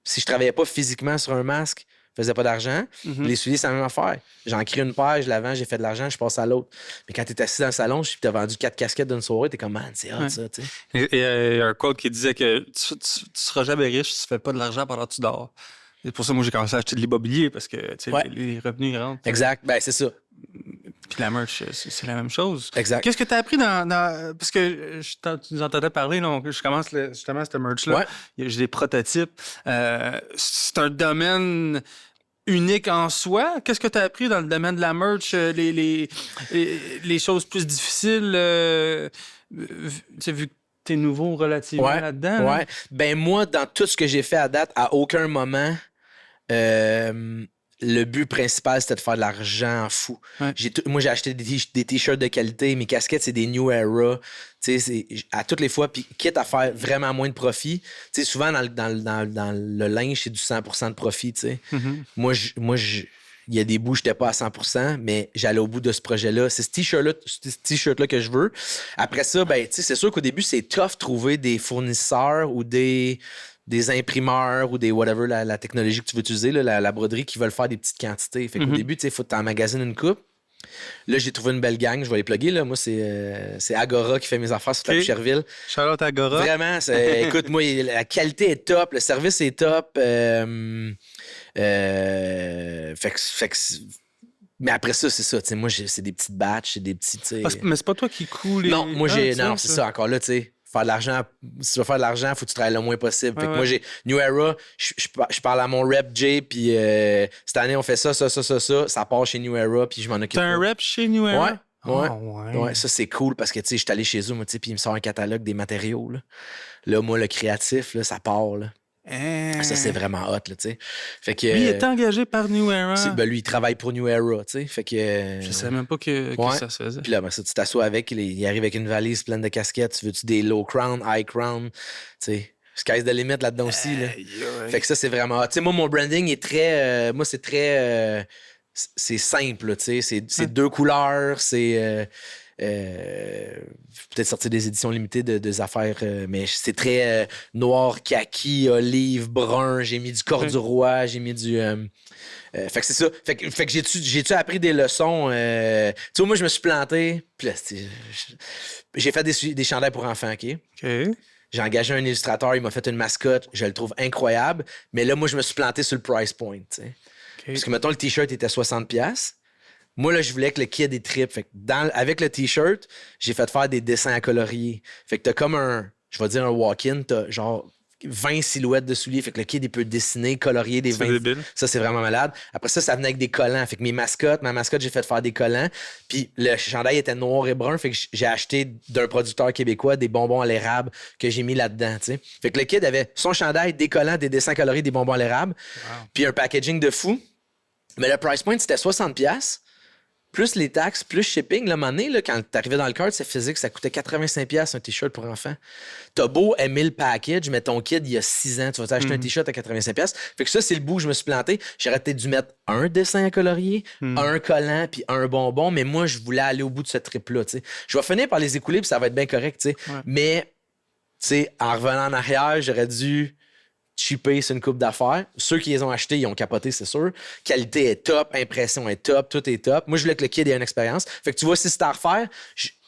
si je travaillais pas physiquement sur un masque, je faisais pas d'argent. Les souliers, c'est la même affaire. J'en crée une paire, je la vends, j'ai fait de l'argent, je passe à l'autre. Mais quand t'es assis dans le salon, tu as vendu 4 casquettes d'une soirée, t'es comme, man, c'est hot, ça, tu sais.
Et il y a un quote qui disait que tu seras jamais riche si tu fais pas de l'argent pendant que tu dors. C'est pour ça que moi, j'ai commencé à acheter de l'immobilier parce que les revenus rentrent.
Exact, ben c'est ça.
Puis la merch, c'est la même chose.
Exact.
Qu'est-ce que tu as appris dans... Parce que tu nous entendais parler, donc je commence justement cette merch-là. Ouais. J'ai des prototypes. C'est un domaine unique en soi. Qu'est-ce que tu as appris dans le domaine de la merch? Les choses plus difficiles, vu que tu es nouveau relativement là-dedans.
Ouais. Ben moi, dans tout ce que j'ai fait à date, à aucun moment... le but principal, c'était de faire de l'argent fou. Ouais. Moi, j'ai acheté des t-shirts de qualité. Mes casquettes, c'est des New Era. À toutes les fois, puis quitte à faire vraiment moins de profit. Souvent, dans le linge, c'est du 100% de profit. Mm-hmm. Moi, il y a des bouts, je n'étais pas à 100%, mais j'allais au bout de ce projet-là. C'est ce t-shirt-là que je veux. Après ça, ben, c'est sûr qu'au début, c'est tough de trouver des fournisseurs ou des imprimeurs ou des whatever, la technologie que tu veux utiliser, la broderie qui veulent faire des petites quantités. Fait qu'au début, il faut que tu emmagasines une coupe. Là, j'ai trouvé une belle gang. Je vais les plugger. Là. Moi, c'est Agora qui fait mes affaires sur la Boucherville.
Shout-out Agora.
Vraiment, écoute, moi, la qualité est top, le service est top. Mais après ça, c'est ça. Moi, c'est des petites batchs, c'est des petits.
Mais c'est pas toi qui coule.
Non, moi, non, c'est ça. Encore là, tu sais. Faire de l'argent, si tu veux faire de l'argent, il faut que tu travailles le moins possible. Fait que moi, j'ai New Era, je parle à mon rep Jay, puis cette année, on fait ça, ça part chez New Era, puis je m'en occupe.
T'as un rep chez New Era?
Ouais, ça c'est cool parce que tu sais, je suis allé chez eux, moi, tu sais, puis il me sort un catalogue des matériaux. Là, moi, le créatif, là, ça part. Là. Ça, c'est vraiment hot, là, tu sais. Fait que.
Lui, il est engagé par New Era.
Lui, il travaille pour New Era, tu sais. Fait que.
Je savais même pas que ça se faisait.
Puis là, ben, ça, tu t'assois avec, il arrive avec une valise pleine de casquettes. Tu veux-tu des low crown, high crown, tu sais. Sky's the limit là-dedans aussi, là. Fait que ça, c'est vraiment hot. Tu sais, moi, mon branding est très. Moi, c'est très. C'est simple, tu sais. C'est 2 couleurs, c'est. Peut-être sortir des éditions limitées des affaires, mais c'est très noir, kaki, olive, brun. J'ai mis du corduroy, j'ai mis du. Fait que c'est ça. Fait que j'ai-tu appris des leçons? Tu sais, moi, je me suis planté. Puis là, j'ai fait des chandails pour enfants, OK? J'ai engagé un illustrateur, il m'a fait une mascotte. Je le trouve incroyable. Mais là, moi, je me suis planté sur le price point, tu sais. Parce que, mettons, le T-shirt était 60$. Moi, là, je voulais que le kid ait trip. Fait que avec le T-shirt, j'ai fait faire des dessins à colorier. Fait que t'as comme je vais dire un walk-in, t'as genre 20 silhouettes de souliers. Fait que le kid, il peut dessiner, colorier des 20.
Débile. Ça,
c'est vraiment malade. Après ça venait avec des collants. Fait que ma mascotte, j'ai fait faire des collants. Puis le chandail était noir et brun. Fait que j'ai acheté d'un producteur québécois des bonbons à l'érable que j'ai mis là-dedans, tu sais. Fait que le kid avait son chandail, des collants, des dessins coloriés, des bonbons à l'érable. Puis un packaging de fou. Mais le price point, c'était 60$. Plus les taxes, plus shipping. Là, à un moment donné, là, quand t'arrivais dans le cart, ça faisait que ça coûtait 85$ un T-shirt pour enfant. T'as beau aimer le package, mais ton kid, il y a 6 ans, tu vas t'acheter un T-shirt à 85$. Fait que ça, c'est le bout où je me suis planté. J'aurais peut-être dû mettre un dessin à colorier, un collant, puis un bonbon, mais moi, je voulais aller au bout de ce trip-là. T'sais. Je vais finir par les écouler, puis ça va être bien correct. T'sais. Mais, en revenant en arrière, j'aurais dû cheaper, c'est une coupe d'affaires. Ceux qui les ont achetés, ils ont capoté, c'est sûr. Qualité est top, impression est top, tout est top. Moi, je voulais que le kid ait une expérience. Fait que tu vois, si c'était à refaire,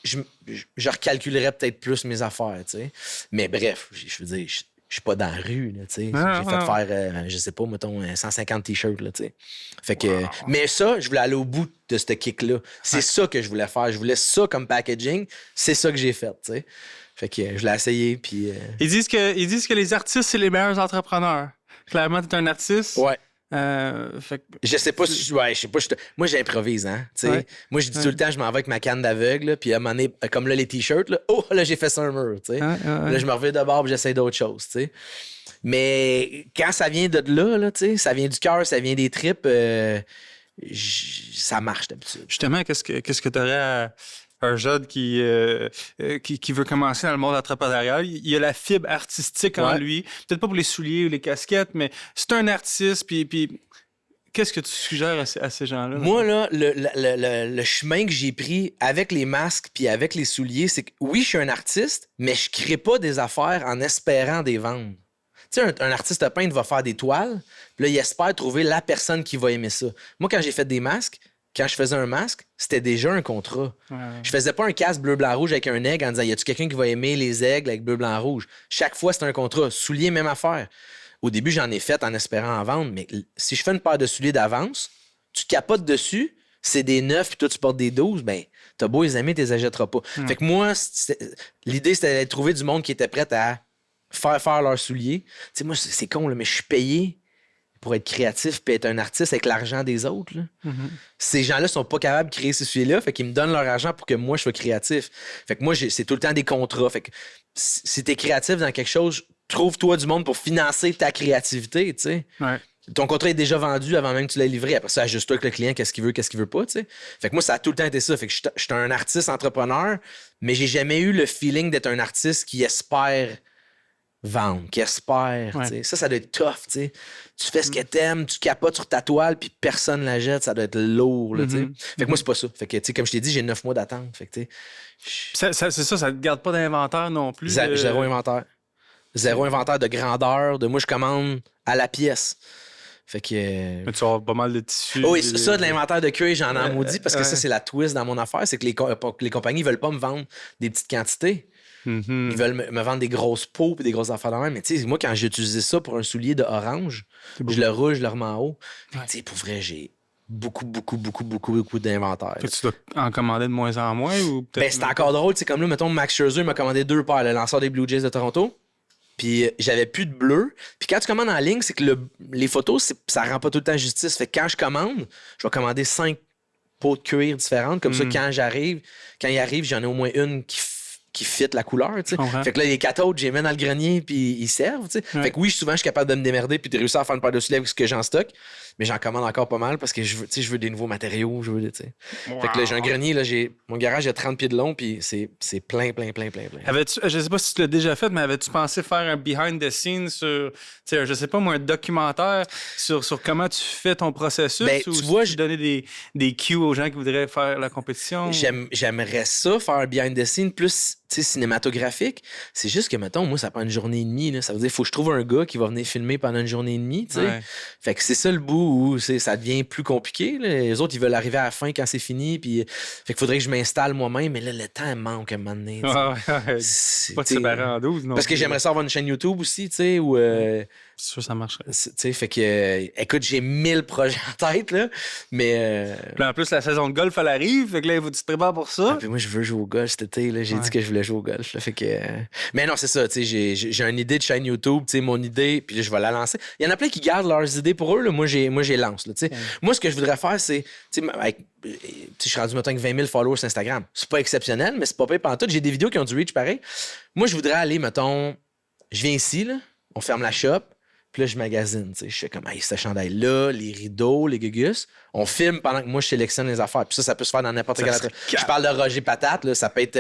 je recalculerais peut-être plus mes affaires, tu sais. Mais bref, je veux dire, je suis pas dans la rue, là, tu sais. J'ai fait faire, je sais pas, mettons, 150 t-shirts, là, tu sais. Fait que, mais ça, je voulais aller au bout de ce kick-là. C'est ça que je voulais faire. Je voulais ça comme packaging. C'est ça que j'ai fait, tu sais. Fait que je l'ai essayé, puis...
Ils disent que les artistes, c'est les meilleurs entrepreneurs. Clairement, t'es un artiste.
Ouais.
Fait que...
Je sais pas si... Ouais, je sais pas. Moi, j'improvise, hein. Moi, je dis tout le temps, je m'en vais avec ma canne d'aveugle, puis à un moment donné, comme là, les t-shirts, là, là, j'ai fait ça un mur, tu sais. Là, je me reviens de bord, puis j'essaie d'autres choses, tu sais. Mais quand ça vient de là, tu sais, ça vient du cœur, ça vient des tripes, ça marche d'habitude.
Justement, qu'est-ce que t'aurais à... un jeune qui veut commencer dans le monde entrepreneurial, il y a la fibre artistique en lui. Peut-être pas pour les souliers ou les casquettes, mais c'est un artiste. Puis qu'est-ce que tu suggères à ces gens-là?
Moi, là, le chemin que j'ai pris avec les masques puis avec les souliers, c'est que oui, je suis un artiste, mais je crée pas des affaires en espérant des vendre. Tu sais, un artiste peintre va faire des toiles, puis là, il espère trouver la personne qui va aimer ça. Moi, quand j'ai fait des masques, quand je faisais un masque, c'était déjà un contrat. Je faisais pas un casque bleu, blanc, rouge avec un aigle en disant « Y a-tu quelqu'un qui va aimer les aigles avec bleu, blanc, rouge? » Chaque fois, c'était un contrat. Souliers, même affaire. Au début, j'en ai fait en espérant en vendre, mais si je fais une paire de souliers d'avance, tu capotes dessus, c'est des 9 puis toi, tu portes des 12, ben t'as beau les aimer, tu les achèteras pas. Fait que moi, l'idée, c'était de trouver du monde qui était prêt à faire leurs souliers. Tu sais, moi, c'est con, là, mais je suis payé pour être créatif et être un artiste avec l'argent des autres. Là. Ces gens-là sont pas capables de créer ces sujets-là, fait qu'ils me donnent leur argent pour que moi, je sois créatif. Fait que moi, c'est tout le temps des contrats. Fait que si t'es créatif dans quelque chose, trouve-toi du monde pour financer ta créativité, tu sais.
Ouais.
Ton contrat est déjà vendu avant même que tu l'aies livré. Après ça, ajuste-toi avec le client, qu'est-ce qu'il veut pas, tu sais. Fait que moi, ça a tout le temps été ça. Fait que je suis un artiste entrepreneur, mais j'ai jamais eu le feeling d'être un artiste qui espère vendre, qui espère. Ouais. Ça doit être tough. T'sais. Tu fais ce que t'aimes, tu capotes sur ta toile, puis personne la jette, ça doit être lourd. Là, Fait que moi, c'est pas ça. Fait que, comme je t'ai dit, j'ai 9 mois d'attente. Fait que,
c'est ça te garde pas d'inventaire non plus.
Zéro inventaire. Zéro inventaire de grandeur. De moi, je commande à la pièce. Fait que...
Mais tu vas avoir pas mal de tissus.
Oui, ça, de l'inventaire de cuir, j'en ai maudit parce que ça, c'est la twist dans mon affaire. C'est que les compagnies veulent pas me vendre des petites quantités. Ils veulent me vendre des grosses peaux et des grosses affaires de même. Mais tu sais, moi, quand j'ai utilisé ça pour un soulier de orange, je le roule, je le remets en haut. Tu sais, pour vrai, j'ai beaucoup d'inventaire.
Tu dois en commander de moins en moins ou peut-être.
Ben, c'est encore drôle. Tu sais, comme là, mettons, Max Scherzer m'a commandé 2 paires, le lanceur des Blue Jays de Toronto. Puis j'avais plus de bleu. Puis quand tu commandes en ligne, c'est que les photos, ça rend pas tout le temps justice. Fait que quand je commande, je vais commander 5 peaux de cuir différentes. Comme ça, quand il arrive, j'en ai au moins une qui fit la couleur, tu sais. Fait que là, les 4 autres, je les mets dans le grenier puis ils servent, tu sais. Fait que oui, souvent, je suis capable de me démerder puis de réussir à faire une paire de souliers avec ce que j'ai en stock. Mais j'en commande encore pas mal parce que je veux des nouveaux matériaux, tu sais. Fait que là, j'ai un grenier, là, mon garage a 30 pieds de long puis c'est plein.
Je sais pas si tu l'as déjà fait, mais avais-tu pensé faire un behind the scenes sur, tu sais, je sais pas moi, un documentaire sur comment tu fais ton processus
ben,
ou
tu vois,
je donner des cues aux gens qui voudraient faire la compétition?
J'aimerais ça, faire un behind the scenes plus cinématographique. C'est juste que, mettons, moi, ça prend une journée et demie. Là. Ça veut dire qu'il faut que je trouve un gars qui va venir filmer pendant une journée et demie. Fait que c'est ça le bout où ça devient plus compliqué. Là. Les autres, ils veulent arriver à la fin quand c'est fini. Puis, fait qu'il faudrait que je m'installe moi-même. Mais là, le temps manque à un moment donné.
Pas de séparer en 12, non.
Parce que j'aimerais ça avoir une chaîne YouTube aussi, tu sais, où...
C'est sûr, ça marcherait.
Tu sais, fait que... écoute, j'ai 1000 projets en tête, là, mais...
Puis en plus, la saison de golf, elle arrive, fait que là, il faut que tu te prépares pour ça.
Puis moi, je veux jouer au golf cet été, là. J'ai dit que je voulais jouer au golf, là, fait que... Mais non, c'est ça, tu sais, j'ai une idée de chaîne YouTube, tu sais, mon idée, puis là, je vais la lancer. Il y en a plein qui gardent leurs idées pour eux, là. Moi, j'ai lance, là, tu sais. Moi, ce que je voudrais faire, c'est... Tu sais, je suis rendu, mettons, avec 20 000 followers sur Instagram. C'est pas exceptionnel, mais c'est pas pire pantoute. J'ai des vidéos qui ont du reach pareil. Moi, je voudrais aller, mettons... Je viens ici, là, on ferme la shop, puis là, je magasine, tu sais. Je fais comme, hey, ce chandail-là, les rideaux, les gugus. On filme pendant que moi, je sélectionne les affaires. Puis ça peut se faire dans n'importe quelle... Je parle de Roger Patate, là, ça peut être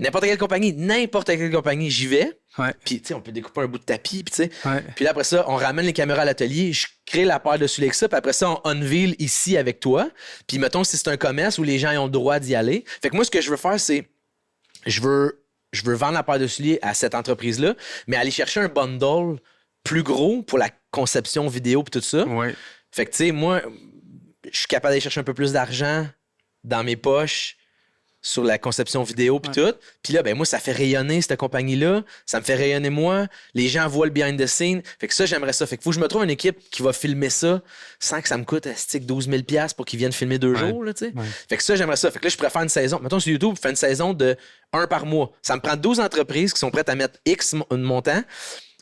n'importe quelle compagnie. N'importe quelle compagnie, j'y vais. Puis, tu sais, on peut découper un bout de tapis, puis tu sais. Puis là, après ça, on ramène les caméras à l'atelier, je crée la paire de souliers avec ça, puis après ça, on unveil ici avec toi. Puis, mettons, si c'est un commerce où les gens ont le droit d'y aller. Fait que moi, ce que je veux faire, c'est... Je veux vendre la paire de souliers à cette entreprise-là, mais aller chercher un bundle plus gros pour la conception vidéo et tout ça. Fait que, tu sais, moi, je suis capable d'aller chercher un peu plus d'argent dans mes poches sur la conception vidéo puis tout. Puis là, ben moi, ça fait rayonner cette compagnie-là. Ça me fait rayonner moi. Les gens voient le behind the scene. Fait que ça, j'aimerais ça. Fait que faut que je me trouve une équipe qui va filmer ça sans que ça me coûte 12 000 $ pour qu'ils viennent filmer 2 jours, là, tu sais. Fait que ça, j'aimerais ça. Fait que là, je pourrais faire une saison. Mettons, sur YouTube, je fais une saison de 1 par mois. Ça me prend 12 entreprises qui sont prêtes à mettre X montant.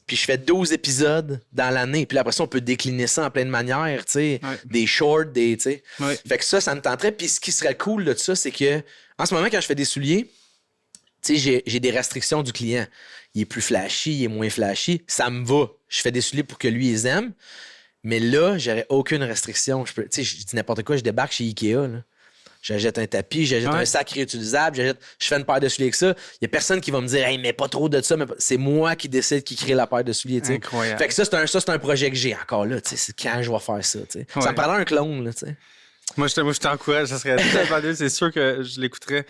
Puis je fais 12 épisodes dans l'année. Puis là, après ça, on peut décliner ça en plein de manières, tu sais. Des shorts, tu sais. Fait que ça me tenterait. Puis ce qui serait cool de ça, c'est que en ce moment, quand je fais des souliers, tu sais, j'ai des restrictions du client. Il est plus flashy, il est moins flashy. Ça me va. Je fais des souliers pour que lui, il aime. Mais là, j'aurais aucune restriction. Tu sais, je dis n'importe quoi, je débarque chez Ikea, là. J'achète un tapis, j'achète un sac réutilisable, je fais une paire de souliers avec ça. Il n'y a personne qui va me dire, hey, mais pas trop de ça. C'est moi qui décide qui crée la paire de souliers. T'sais.
Incroyable.
Fait que ça, c'est un projet que j'ai encore là. C'est quand je vais faire ça. Ça me prendrait un clone. Là,
moi, je t'encourage. Ça serait très c'est sûr que je l'écouterais.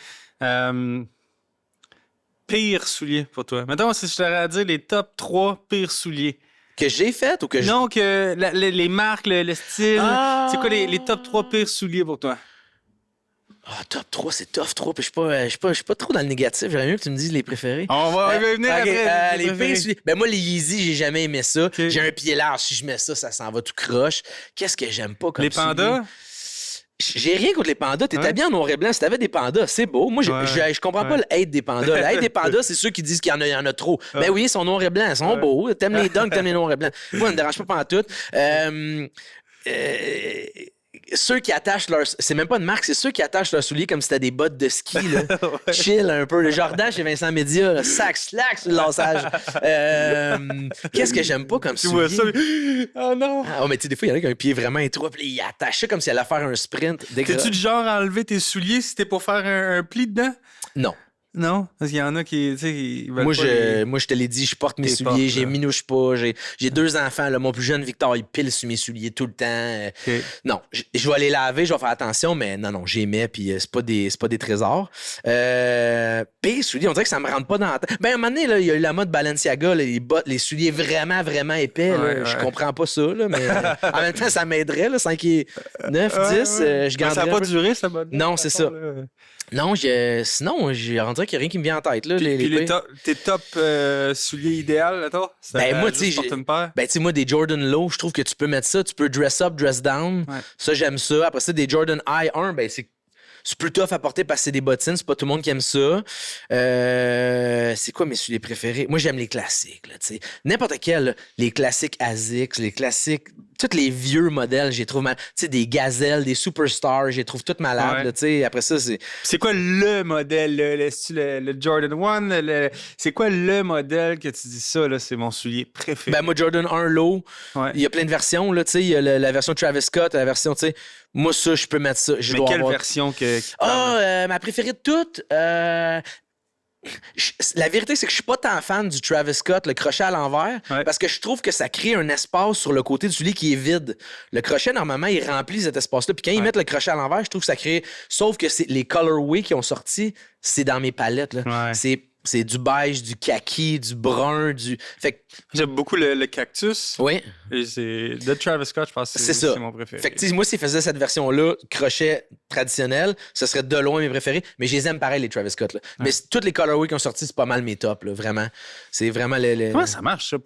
Pire soulier pour toi. Maintenant, si je t'aurais à dire les top 3 pires souliers.
Que j'ai fait ou que
non, que les marques, le style. C'est quoi les top 3 pires souliers pour toi?
Top 3, c'est tough 3. Puis je suis pas trop dans le négatif. J'aimerais mieux que tu me dises les préférés.
On va venir après.
Les pires, ben moi, les Yeezy, j'ai jamais aimé ça. Okay. J'ai un pied large. Si je mets ça, ça s'en va tout croche. Qu'est-ce que j'aime pas comme ça?
Les pandas?
J'ai rien contre les pandas. T'es habillé en noir et blanc. Si t'avais des pandas, c'est beau. Moi, je comprends pas le hate des pandas. Le hate des pandas, c'est ceux qui disent qu'il y en a trop. Ben oui, ils sont noirs et blancs. Ils sont beaux. T'aimes les dunks, t'aimes les noirs et blancs. Moi, ça me dérange pas pantoute. Ceux qui attachent leur... C'est même pas une marque, c'est ceux qui attachent leurs souliers comme si c'était des bottes de ski, là. Chill un peu. Le Jordan chez Vincent Média, là, sac, slack sur le lassage. Qu'est-ce que j'aime pas comme soulier? Tu vois ça? Oh non! Ah, mais tu sais, des fois, il y en a qui ont un pied vraiment étroit, puis il attache ça comme s'il allait faire un sprint.
T'es-tu du genre à enlever tes souliers si t'es pour faire un pli dedans?
Non.
Non? Parce qu'il y en a qui, tu sais, ils veulent
Moi, je te l'ai dit, je porte mes
tes
souliers,
portes,
j'ai
là.
minouche pas, j'ai 2 enfants, là. Mon plus jeune, Victor, il pile sur mes souliers tout le temps.
OK.
Non, je vais les laver, je vais faire attention, mais non, j'aimais, puis c'est pas des trésors. Puis les souliers, on dirait que ça me rentre pas dans la tête. Ben, à un moment donné, là, il y a eu la mode Balenciaga, là, les souliers vraiment, vraiment épais, là.
Ouais.
Je comprends pas ça, là, mais en même temps, ça m'aiderait, là, 5 et 9, 10, je
Mais
garderais.
ça n'a pas duré, ça mode.
Non, c'est ça. Non, sinon, on dirait qu'il n'y a rien qui me vient en tête, là.
Puis tes top souliers idéal, attends?
Ben, moi, tu sais,
une paire?
ben, tu sais, moi, des Jordan Low, je trouve que tu peux mettre ça. Tu peux dress up, dress down.
Ouais.
Ça, j'aime ça. Après ça, des Jordan High 1, ben, c'est plus tough à porter parce que c'est des bottines. C'est pas tout le monde qui aime ça. C'est quoi mes souliers préférés? Moi, j'aime les classiques, là, tu sais. N'importe quel, là. Les classiques ASICS, les classiques... Tous les vieux modèles, j'ai trouvé mal. Tu sais, des Gazelles, des Superstars, j'ai trouvé toutes malades,
Ouais.
là, tu sais. Après ça, c'est...
C'est quoi le modèle, le Jordan 1? C'est quoi le modèle que tu dis ça, là, c'est mon soulier préféré?
Ben, moi, Jordan 1 Low,
Ouais.
il y a plein de versions, là, tu sais. Il y a la version Travis Scott, la version, tu sais... Moi, ça, je peux mettre ça.
Mais quelle version qui te parle?
Ma préférée de toutes. La vérité, c'est que je suis pas tant fan du Travis Scott, le crochet à l'envers,
Ouais.
parce que je trouve que ça crée un espace sur le côté du soulier qui est vide. Le crochet, normalement, il remplit cet espace-là. Puis quand ils mettent le crochet à l'envers, je trouve que ça crée... Sauf que les colorways qui ont sorti, c'est dans mes palettes, là.
Ouais.
C'est du beige, du kaki, du brun, du... Fait que...
J'aime beaucoup le cactus.
Oui.
Et c'est de Travis Scott, je pense que
C'est ça.
c'est mon préféré.
Fait que, tu sais, moi, s'ils faisaient cette version-là, crochet traditionnel, ce serait de loin mes préférés. Mais je les aime pareil, les Travis Scott. Là.
Ouais.
Mais toutes les colorways qui ont sorti, c'est pas mal mes tops, là, vraiment. C'est vraiment
Comment ça marche, ça,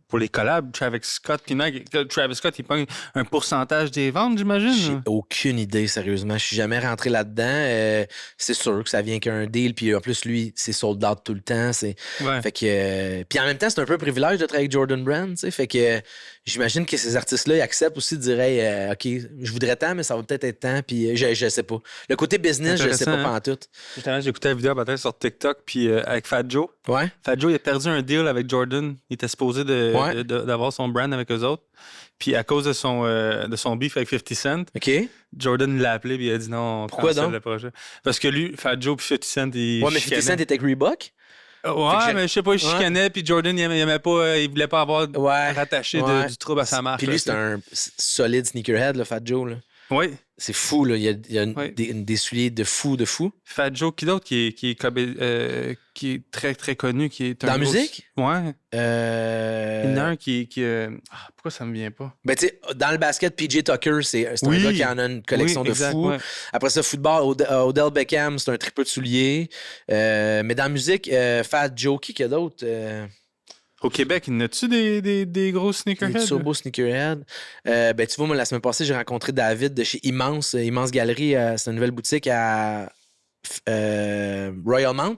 pour les collabs, Travis Scott puis Nike? Travis Scott, il prend un pourcentage des ventes,
J'ai
j'imagine?
aucune idée, sérieusement. Je suis jamais rentré là-dedans. C'est sûr que ça vient qu'un deal. Puis en plus, lui, c'est sold out tout le temps.
Ouais.
Fait que... Puis en même temps, c'est un peu un privilège de travailler avec Jordan Brand, tu sais. Fait que j'imagine que ces artistes-là, ils acceptent aussi de dire hey, OK, je voudrais tant, mais ça va peut-être être tant. Puis je sais pas. Le côté business, je sais pas
Intéressant,
pantoute.
Justement, j'ai écouté la vidéo matin sur TikTok, puis avec Fat Joe.
Ouais.
Fat Joe, il a perdu un deal avec Jordan. Il était supposé
Ouais.
d'avoir son brand avec eux autres. Puis à cause de son beef avec 50 Cent,
OK.
Jordan l'a appelé et il a dit non, on
Pourquoi
cancelle
donc?
le projet. Parce que lui, Fat Joe puis 50 Cent, ils
Ouais, mais 50 Cent était avec Reebok.
Ouais, mais je sais pas, il chicanait, puis Jordan, il aimait pas, il voulait pas avoir
Ouais.
rattaché
Ouais.
du trouble à sa marque.
Puis lui, c'est un solide sneakerhead, le Fat Joe. Là.
Oui,
C'est fou, là. Il y a
Ouais.
des souliers de fou, de fou.
Fat Joe, qui d'autre qui est très, très connu, qui est un
Dans la
gros-
musique?
Ouais. Il y en a
Euh...
un pourquoi ça me vient pas?
Ben, tu sais, dans le basket, PJ Tucker, c'est
Oui.
un gars qui en a une collection
Oui,
de
exact,
fous.
ouais.
Après ça, football, Odell Beckham, c'est un triple de souliers. Mais dans la musique, Fat Joe, qui y a d'autre?
Au Québec, il y en a-tu des gros
Des
sneakerheads?
Turbo Sneakerhead. Ben, tu vois, moi, la semaine passée, j'ai rencontré David de chez Immense Galerie. C'est une nouvelle boutique à Royal Mount.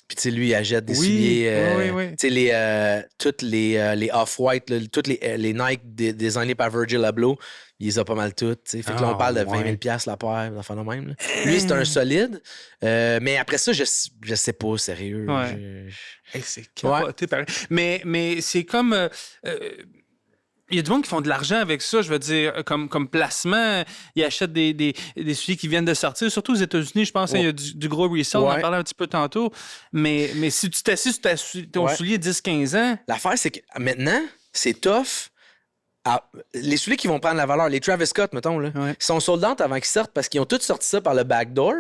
Puis, tu sais, lui, il achète des
Oui,
souliers.
oui.
Tu sais, toutes les Off-White, là, toutes les Nike designés par Virgil Abloh, il les a pas mal toutes. Tu sais. Fait que là, on parle de 20 000 $, la paire, d'enfants de même. Là. Lui, c'est un solide. Mais après ça, je sais pas, sérieux.
Ouais. Hey, c'est
Ouais.
capoté, pareil. Mais c'est comme... il y a du monde qui font de l'argent avec ça, je veux dire, comme placement. Ils achètent des souliers qui viennent de sortir. Surtout aux États-Unis, je pense, hein, il y a du gros resell. On en
Ouais.
parlait un petit peu tantôt. Mais si tu t'assis sur ton
Ouais.
soulier 10-15 ans...
L'affaire, c'est que maintenant, c'est tough. Les souliers qui vont prendre la valeur, les Travis Scott, mettons, là,
Ouais.
ils sont sold out avant qu'ils sortent parce qu'ils ont tous sorti ça par le backdoor.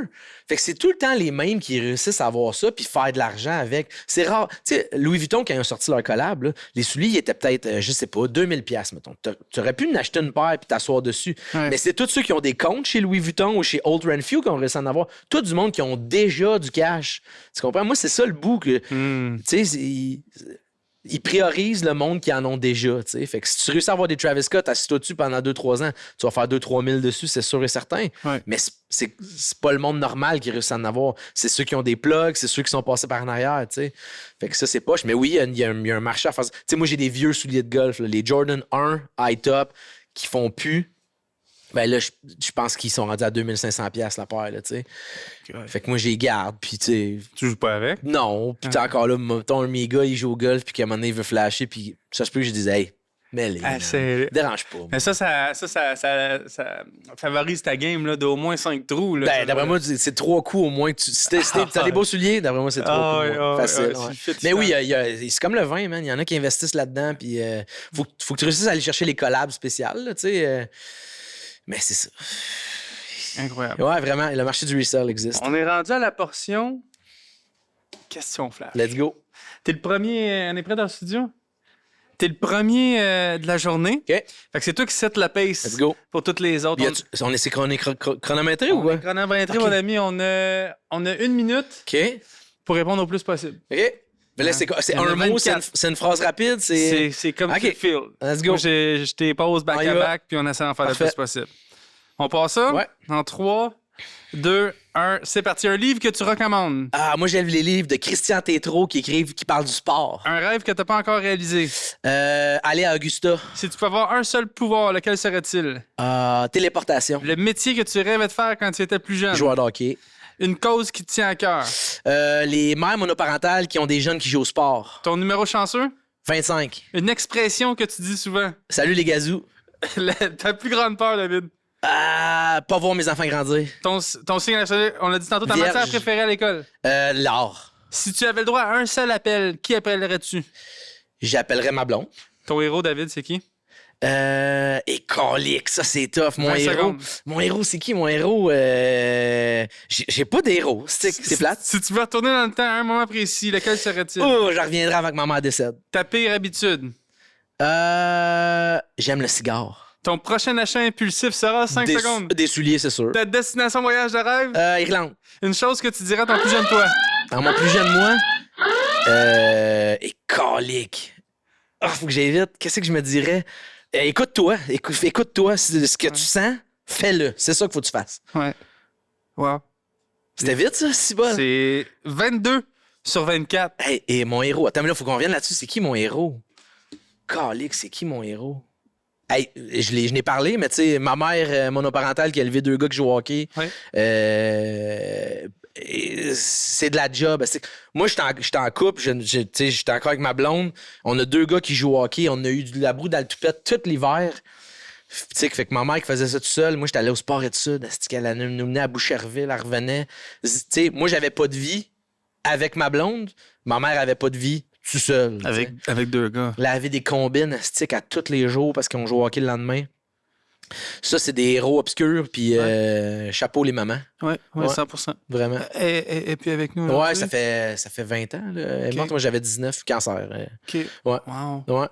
Fait que c'est tout le temps les mêmes qui réussissent à avoir ça puis faire de l'argent avec. C'est rare. Tu sais, Louis Vuitton, quand ils ont sorti leur collab, là, les souliers, ils étaient peut-être, je sais pas, 2000 $, mettons. Tu aurais pu en acheter une paire puis t'asseoir dessus.
Ouais.
Mais c'est tous ceux qui ont des comptes chez Louis Vuitton ou chez Old Renfrew qui ont réussi à en avoir. Tout du monde qui ont déjà du cash. Tu comprends? Moi, c'est ça le bout que... Tu sais, ils priorisent le monde qui en ont déjà. T'sais. Fait que si tu réussis à avoir des Travis Scott, assis-toi dessus pendant 2-3 ans, tu vas faire 2-3 000 dessus, c'est sûr et certain.
Ouais.
Mais c'est pas le monde normal qui réussit à en avoir. C'est ceux qui ont des plugs, c'est ceux qui sont passés par en arrière. T'sais. Fait que ça, c'est poche. Mais oui, il y a un marché à faire. T'sais, moi, j'ai des vieux souliers de golf, là, les Jordan 1 high top qui font plus. Ben là, je pense qu'ils sont rendus à 2500 $ la paire, là, tu sais.
Ouais.
Fait que moi, j'y garde, puis tu sais...
Tu joues pas avec?
Non, puis t'es encore là, mettons, un méga, il joue au golf, puis qu'à un moment donné, il veut flasher, puis ça se peut que je dise, hey, Mais les dérange pas.
Mais ça favorise ta game là, d'au moins 5 trous. Là,
ben, d'après moi, c'est 3 coups au moins. T'as des beaux souliers, d'après moi, c'est 3 coups. Facile. Mais oui, c'est comme le vin, man. Il y en a qui investissent là-dedans. Puis faut que tu réussisses à aller chercher les collabs spéciales. Là, mais c'est ça.
Incroyable.
Ouais, vraiment. Le marché du resell existe.
On est rendu à la portion question flash.
Let's go.
T'es le premier. On est prêt dans le studio? T'es le premier de la journée.
OK.
Fait que c'est toi qui set la pace.
Let's go.
Pour toutes les autres.
On est chronométré ou quoi?
On est chronométré,
okay.
Mon ami. On a 1 minute
OK.
pour répondre au plus possible.
OK. Mais là, c'est un mot, c'est une phrase rapide? C'est
comme tu le feel.
Let's go.
Moi, je t'ai pose back-à-back, puis on essaie d'en faire le plus possible. On passe ça?
Ouais.
En 3, 2, 1, c'est parti. Un livre que tu recommandes?
Moi, j'aime les livres de Christian Tétrault qui parlent du sport.
Un rêve que tu n'as pas encore réalisé?
Aller à Augusta.
Si tu peux avoir un seul pouvoir, lequel serait-il?
Téléportation.
Le métier que tu rêvais de faire quand tu étais plus jeune?
Joueur de hockey.
Une cause qui te tient à cœur?
Les mères monoparentales qui ont des jeunes qui jouent au sport.
Ton numéro chanceux?
25.
Une expression que tu dis souvent?
Salut les gazous.
Ta plus grande peur, David?
Pas voir mes enfants grandir.
Ton signe national, on l'a dit tantôt, ta matière préférée à l'école?
L'art.
Si tu avais le droit à un seul appel, qui appellerais-tu?
J'appellerais ma blonde.
Ton héros, David, c'est qui?
Et colique, ça c'est tough. Mon héros, c'est qui mon héros? J'ai pas d'héros. C'est plate.
Si tu veux retourner dans le temps à un moment précis, lequel serait-il?
Oh, je reviendrai avant que maman décède.
Ta pire habitude?
J'aime le cigare.
Ton prochain achat impulsif sera 5 secondes.
Des souliers, c'est sûr.
Ta destination voyage de rêve?
Irlande.
Une chose que tu dirais à ton plus jeune toi?
Dans mon plus jeune moi? Et colique. Faut que j'évite. Qu'est-ce que je me dirais? Écoute-toi. Écoute-toi. Ce que tu sens, fais-le. C'est ça qu'il faut que tu fasses.
Ouais. Wow.
C'était vite, ça, si bon.
C'est 22 sur 24.
Hey, et mon héros. Attends, mais là, il faut qu'on revienne là-dessus. C'est qui mon héros? Calique, c'est qui mon héros? Hey, je n'ai parlé, mais tu sais, ma mère monoparentale qui a élevé 2 gars qui jouent au hockey,
ouais.
C'est de la job. Moi, j'étais en couple, j'étais encore avec ma blonde. On a 2 gars qui jouent au hockey. On a eu de la broue dans le toupette tout l'hiver. Tu sais, fait que ma mère qui faisait ça tout seul. Moi, j'étais allé au Sport Études. Elle nous menait à Boucherville, elle revenait. Tu sais, moi, j'avais pas de vie avec ma blonde. Ma mère avait pas de vie tout seul.
Avec 2 gars.
Laver des combines à tous les jours parce qu'on joue au hockey le lendemain. Ça, c'est des héros obscurs, puis chapeau les mamans.
Oui, 100%.
Vraiment.
Et puis avec nous.
Ouais, ça fait 20 ans. Là. Elle est morte, moi j'avais 19, cancer.
OK.
Ouais.
Wow.
Ouais.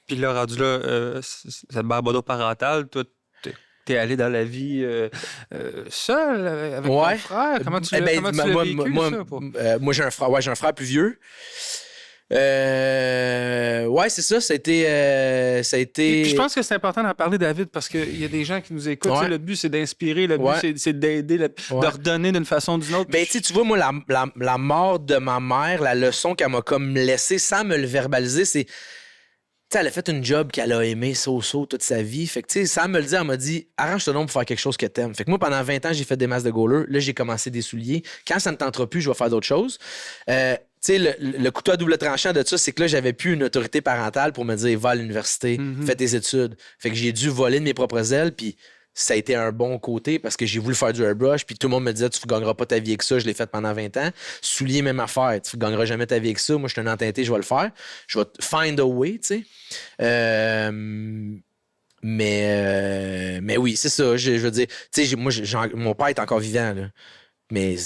Puis là, rendu là, cette barbe parentale, toi, t'es allé dans la vie seul avec ton frère? Comment tu l'as vécu, ça?
Moi, j'ai un frère plus vieux. Ouais, c'est ça. Ça a été.
Puis je pense que c'est important d'en parler, David, parce qu'il y a des gens qui nous écoutent.
Ouais.
Le but, c'est d'inspirer. Le but, c'est d'aider, de redonner d'une façon ou d'une autre.
Ben, tu vois, moi, la mort de ma mère, la leçon qu'elle m'a comme laissée sans me le verbaliser, c'est. Tu sais, elle a fait une job qu'elle a aimé toute sa vie. Fait que, tu sais, sans me le dire, elle m'a dit arrange-toi donc pour faire quelque chose que t'aimes. Fait que moi, pendant 20 ans, j'ai fait des masses de goalers. Là, j'ai commencé des souliers. Quand ça ne tentera plus, je vais faire d'autres choses. Tu sais, le couteau à double tranchant de ça, c'est que là, j'avais plus une autorité parentale pour me dire va à l'université, fais tes études. Fait que j'ai dû voler de mes propres ailes, puis ça a été un bon côté parce que j'ai voulu faire du airbrush, puis tout le monde me disait tu ne gagneras pas ta vie avec ça. Je l'ai fait pendant 20 ans. Souliers, même affaire. Tu ne gagneras jamais ta vie avec ça. Moi, je suis un entêté, je vais le faire. Je vais find a way, tu sais. Mais oui, c'est ça. Je veux dire, tu sais, moi, mon père est encore vivant, là. Mais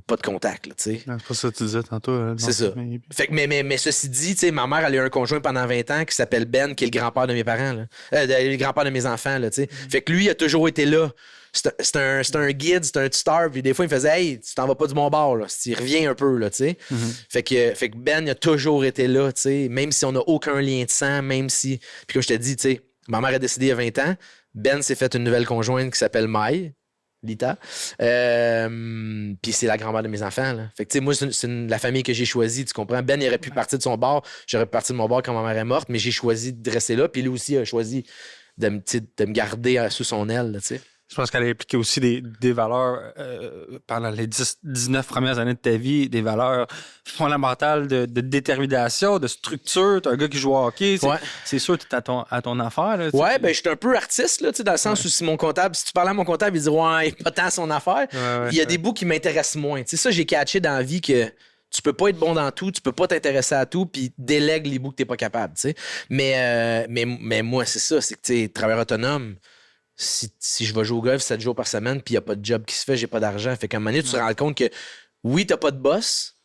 pas de contact, là, tu sais.
C'est pas ça que tu disais tantôt.
C'est ça. Fait que, mais ceci dit, tu sais, ma mère, elle a eu un conjoint pendant 20 ans qui s'appelle Ben, qui est le grand-père de mes parents, là. Le grand-père de mes enfants, là, tu sais. Fait que lui, il a toujours été là. C'est un guide, c'est un tuteur, puis des fois, il faisait « Hey, tu t'en vas pas du bon bord, là. Il revient un peu, là, tu sais. Fait que Ben, il a toujours été là, tu sais, même si on n'a aucun lien de sang, même si... Puis comme je te dis, tu sais, ma mère a décidé il y a 20 ans, Ben s'est fait une nouvelle conjointe qui s'appelle Maï. Lita. Puis c'est la grand-mère de mes enfants. Là. Fait que, tu sais, moi, c'est la famille que j'ai choisie, tu comprends? Ben, il aurait pu partir de son bord. J'aurais pu partir de mon bord quand ma mère est morte, mais j'ai choisi de rester là. Puis lui aussi a choisi de me garder sous son aile, tu sais.
Je pense qu'elle a impliqué aussi des valeurs pendant les 19 premières années de ta vie, des valeurs fondamentales de détermination, de structure. T'es un gars qui joue au hockey. C'est sûr que t'es à ton affaire. Là,
ben je suis un peu artiste, là, dans le sens où si mon comptable, si tu parlais à mon comptable, il dirait ouais, pas tant son affaire. Il y a des bouts qui m'intéressent moins. T'sais, ça, j'ai catché dans la vie que tu peux pas être bon dans tout, tu peux pas t'intéresser à tout, puis délègue les bouts que t'es pas capable. T'sais. Mais moi, c'est ça, c'est que tu sais, travailleur autonome. Si je vais jouer au golf 7 jours par semaine puis il n'y a pas de job qui se fait, j'ai pas d'argent. Fait qu'à un moment donné, tu te rends compte que oui, t'as pas de boss,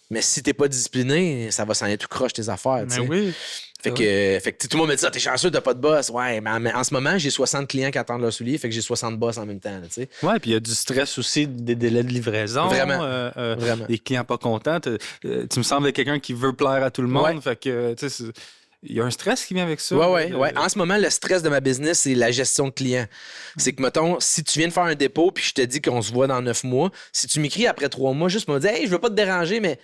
mais si t'es pas discipliné, ça va s'en aller tout croche tes affaires.
Mais oui.
Fait que tout le monde me dit ça, t'es chanceux, t'as pas de boss. Ouais, mais en ce moment, j'ai 60 clients qui attendent leurs souliers, fait que j'ai 60 boss en même temps. Là,
ouais, puis il y a du stress aussi, des délais de livraison.
Vraiment.
Vraiment. Des clients pas contents. Tu me sembles être quelqu'un qui veut plaire à tout le monde. Fait que, tu sais, il y a un stress qui vient avec ça.
Ouais. En ce moment, le stress de ma business, c'est la gestion de clients. C'est que, mettons, si tu viens de faire un dépôt puis je te dis qu'on se voit dans 9 mois, si tu m'écris après 3 mois, juste me dire « Hey, je veux pas te déranger, mais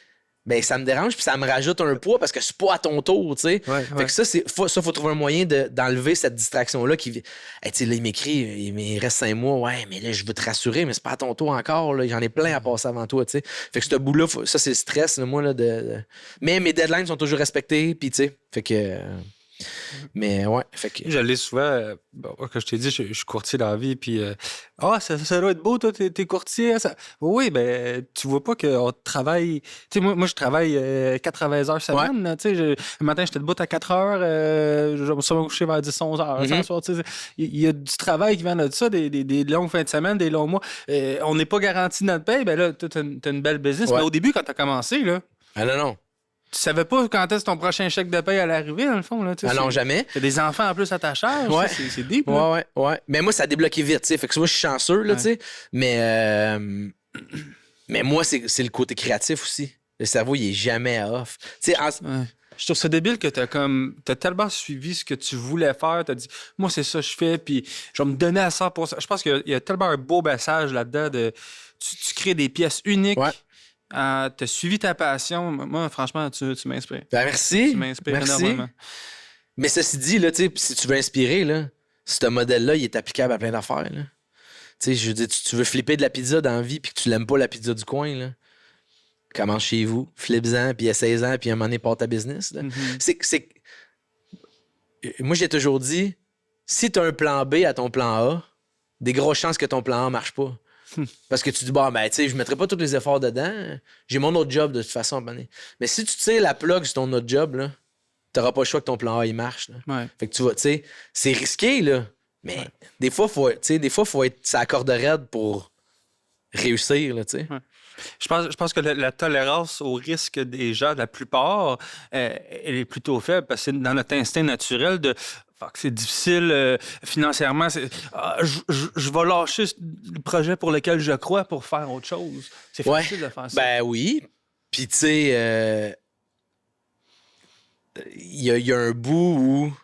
ben, ça me dérange puis ça me rajoute un poids parce que c'est pas à ton tour, tu sais. » Fait que ça, faut trouver un moyen d'enlever cette distraction-là. Hey, tu sais, là, il m'écrit, il reste 5 mois. Ouais, mais là, je veux te rassurer, mais c'est pas à ton tour encore. Là. J'en ai plein à passer avant toi, tu sais. Fait que ce bout-là, ça, c'est le stress, là, moi, là, Mais mes deadlines sont toujours respectés, puis tu sais, fait que... Mais ouais, fait que...
Je l'ai souvent, comme je t'ai dit, je suis courtier dans la vie, puis ça doit être beau, toi, t'es courtier. Ça... Oui, ben, tu vois pas qu'on travaille. Tu sais, moi, je travaille 80 heures semaine. Ouais. Tu sais, le matin, j'étais debout à 4 heures, je me suis couché vers 10, 11 heures. Mm-hmm. Il y a du travail qui vient de ça, des longues fins de semaine, des longs mois. On n'est pas garanti notre paye, ben là, t'as une belle business. Mais au début, quand t'as commencé, là.
Ah non.
Tu savais pas quand est-ce ton prochain chèque de paye allait arriver, dans le fond. Là,
ah non, jamais.
T'as des enfants en plus à ta charge.
Ouais.
C'est deep. Là.
Ouais. Mais moi, ça a débloqué vite. T'sais. Fait que moi, je suis chanceux. Là, t'sais. Mais moi, c'est le côté créatif aussi. Le cerveau, il est jamais off.
Je trouve ça débile que t'as tellement suivi ce que tu voulais faire. T'as dit, moi, c'est ça que je fais, puis je vais me donner à 100%. Je pense qu'il y a tellement un beau message là-dedans. Tu crées des pièces uniques. Ouais. T'as suivi ta passion. Moi, franchement, tu m'inspires.
Ben, merci.
Tu m'inspires énormément.
Mais ceci dit, là, si tu veux inspirer, là, ce modèle-là, il est applicable à plein d'affaires. Là. Je veux dire, tu veux flipper de la pizza dans la vie puis que tu l'aimes pas, la pizza du coin, là. Commence chez vous, flippe-en, puis essaye-en, puis à un moment donné, part ta business. Là. Mm-hmm. Moi, j'ai toujours dit, si tu as un plan B à ton plan A, des grosses chances que ton plan A marche pas. Parce que tu dis, bon, ben, tu sais, je mettrai pas tous les efforts dedans. J'ai mon autre job de toute façon. Mais si tu tires la plug sur ton autre job, là, t'auras pas le choix que ton plan A, il marche. Là.
Ouais.
Fait que tu vois, tu sais, c'est risqué, là. Mais des fois, faut être sa corde raide pour réussir, là, tu sais.
Ouais. Je pense que la tolérance au risque des gens, la plupart, elle est plutôt faible parce que c'est dans notre instinct naturel de c'est difficile financièrement. Je vais lâcher le projet pour lequel je crois pour faire autre chose. C'est facile de faire ça.
Ben oui. Puis tu sais, il y a un bout où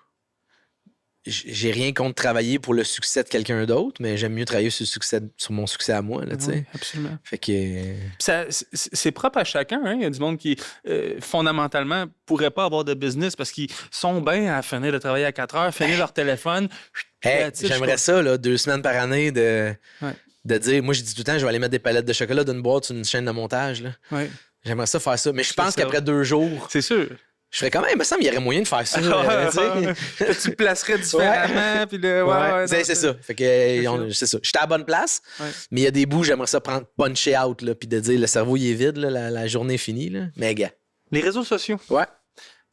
j'ai rien contre travailler pour le succès de quelqu'un d'autre, mais j'aime mieux travailler sur mon succès à moi, là, tu sais.
Oui, absolument.
Fait que...
c'est propre à chacun, hein. Il y a du monde qui, fondamentalement, pourrait pas avoir de business parce qu'ils sont bien à finir de travailler à 4 heures, finir leur téléphone.
J'aimerais ça, là, 2 semaines par année de dire... Moi, je dis tout le temps, je vais aller mettre des palettes de chocolat d'une boîte sur une chaîne de montage, là.
Ouais.
J'aimerais ça faire ça. Mais je pense qu'après 2 jours...
C'est sûr.
Je ferais quand même, il me semble qu'il y aurait moyen de faire ça.
Tu le placerais différemment. Puis
c'est ça. Fait que c'est ça. J'étais à la bonne place, mais il y a des bouts, j'aimerais ça prendre puncher out, là, puis de dire le cerveau il est vide, là, la journée est finie. Là. Mais gars.
Les réseaux sociaux.
Ouais.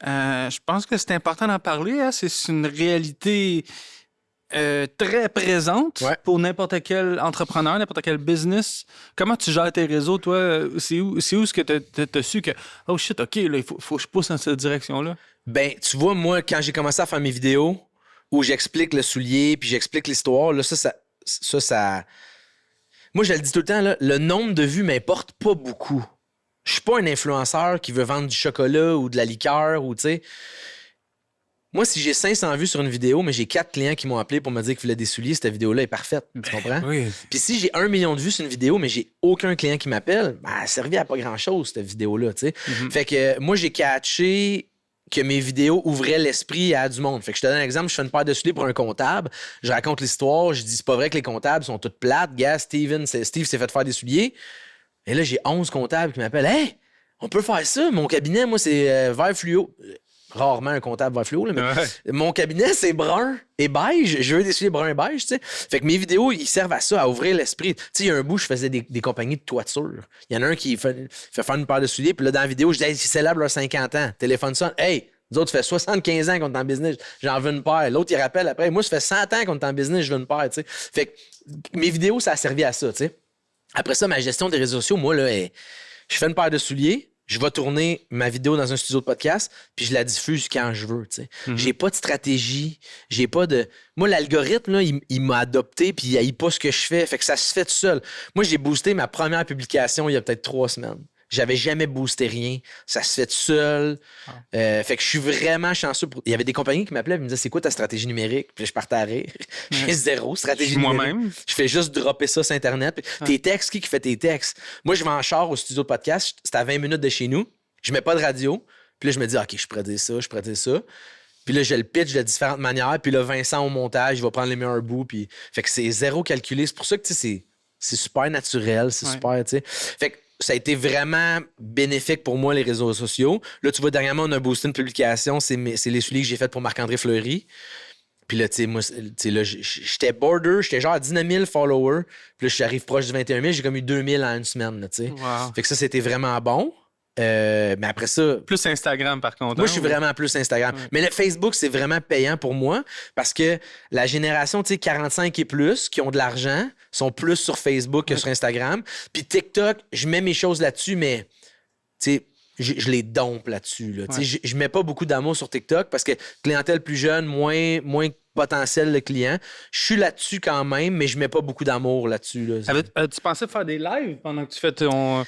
Je pense que c'est important d'en parler. Hein. C'est une réalité très présente pour n'importe quel entrepreneur, n'importe quel business. Comment tu gères tes réseaux, toi? C'est où ce que tu as su que, oh shit, OK, là, il faut que je pousse dans cette direction-là?
Ben, tu vois, moi, quand j'ai commencé à faire mes vidéos où j'explique le soulier puis j'explique l'histoire, là, ça... Moi, je le dis tout le temps, là, le nombre de vues m'importe pas beaucoup. Je suis pas un influenceur qui veut vendre du chocolat ou de la liqueur ou, tu sais... Moi, si j'ai 500 vues sur une vidéo, mais j'ai 4 clients qui m'ont appelé pour me dire qu'ils voulaient des souliers, cette vidéo-là est parfaite. Tu comprends?
Oui.
Puis si j'ai 1 million de vues sur une vidéo, mais j'ai aucun client qui m'appelle, ben, elle servait à pas grand-chose, cette vidéo-là, tu sais. Mm-hmm. Fait que moi, j'ai catché que mes vidéos ouvraient l'esprit à du monde. Fait que je te donne un exemple, je fais une paire de souliers pour un comptable, je raconte l'histoire, je dis c'est pas vrai que les comptables sont toutes plates, gars, Steve s'est fait faire des souliers. Et là, j'ai 11 comptables qui m'appellent. Hey, on peut faire ça, mon cabinet, moi, c'est vert fluo. Rarement un comptable vert fluo, là, mais mon cabinet, c'est brun et beige. Je veux des souliers brun et beige, tu sais. Fait que mes vidéos, ils servent à ça, à ouvrir l'esprit. Tu sais, il y a un bout, je faisais des compagnies de toiture. Il y en a un qui fait faire une paire de souliers, puis là, dans la vidéo, je dis, hey, ils célèbrent leurs 50 ans. Téléphone sonne. Hey, nous autres, ça fait 75 ans qu'on est en business, j'en veux une paire. L'autre, il rappelle après, moi, ça fait 100 ans qu'on est en business, je veux une paire, tu sais. Fait que mes vidéos, ça a servi à ça, tu sais. Après ça, ma gestion des réseaux sociaux, moi, là, je fais une paire de souliers. Je vais tourner ma vidéo dans un studio de podcast, puis je la diffuse quand je veux, tu sais. J'ai pas de stratégie, j'ai pas de... Moi, l'algorithme, là, il m'a adopté, puis il haït pas ce que je fais, fait que ça se fait tout seul. Moi, j'ai boosté ma première publication il y a peut-être 3 semaines. J'avais jamais boosté rien. Ça se fait tout seul. Fait que je suis vraiment chanceux. Il y avait des compagnies qui m'appelaient et me disaient, c'est quoi ta stratégie numérique? Puis je partais à rire. J'ai zéro stratégie numérique. Moi-même. Je fais juste dropper ça sur Internet. Tes textes, qui fait tes textes? Moi, je vais en char au studio de podcast. C'est à 20 minutes de chez nous. Je mets pas de radio. Puis là, je me dis, OK, je pourrais dire ça. Puis là, je le pitch de différentes manières. Puis là, Vincent, au montage, il va prendre les meilleurs bouts. Puis... Fait que c'est zéro calculé. C'est pour ça que, tu sais, c'est super naturel. C'est super, tu sais. Fait que ça a été vraiment bénéfique pour moi, les réseaux sociaux. Là, tu vois, dernièrement, on a boosté une publication. C'est les souliers que j'ai fait pour Marc-André Fleury. Puis là, tu sais, moi, là, j'étais border, j'étais genre à 19 000 followers. Puis là, j'arrive proche du 21 000, j'ai comme eu 2 000 en une semaine, tu sais.
Wow.
Fait que ça, c'était vraiment bon. Mais après ça...
Plus Instagram, par contre.
Moi, je suis vraiment plus Instagram. Ouais. Mais le Facebook, c'est vraiment payant pour moi parce que la génération, tu sais, 45 et plus, qui ont de l'argent, sont plus sur Facebook que sur Instagram. Puis TikTok, je mets mes choses là-dessus, mais, tu sais, je les dompe là-dessus. Là. Ouais. Je mets pas beaucoup d'amour sur TikTok parce que clientèle plus jeune, moins potentiel de client. Je suis là-dessus quand même, mais je mets pas beaucoup d'amour là-dessus. Là.
Tu pensais faire des lives pendant que tu fais ton...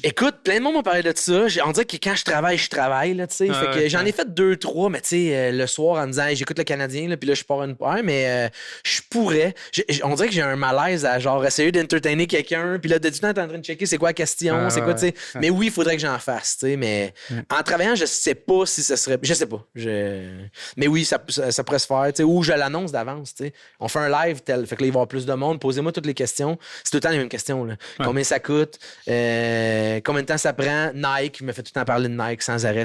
Écoute, plein de monde m'a parlé de ça. On dirait que quand je travaille, là, tu sais. Fait que j'en ai fait 2, 3, mais tu sais, le soir en me disant, hey, j'écoute le Canadien, là, puis là, je pars une paire, mais je pourrais. On dirait que j'ai un malaise à genre essayer d'entertainer quelqu'un, puis là, de du temps, t'es en train de checker c'est quoi la question, c'est quoi, tu sais. Mais oui, il faudrait que j'en fasse, tu sais, mais en travaillant, je sais pas si ça serait. Je sais pas. Mais oui, ça pourrait se faire, tu sais, ou je l'annonce d'avance, tu sais. On fait un live tel, fait que là, il va y avoir plus de monde, posez-moi toutes les questions. C'est tout le temps les mêmes questions, là. Combien ça coûte? Combien de temps ça prend? Nike, je me fais tout le temps parler de Nike sans arrêt.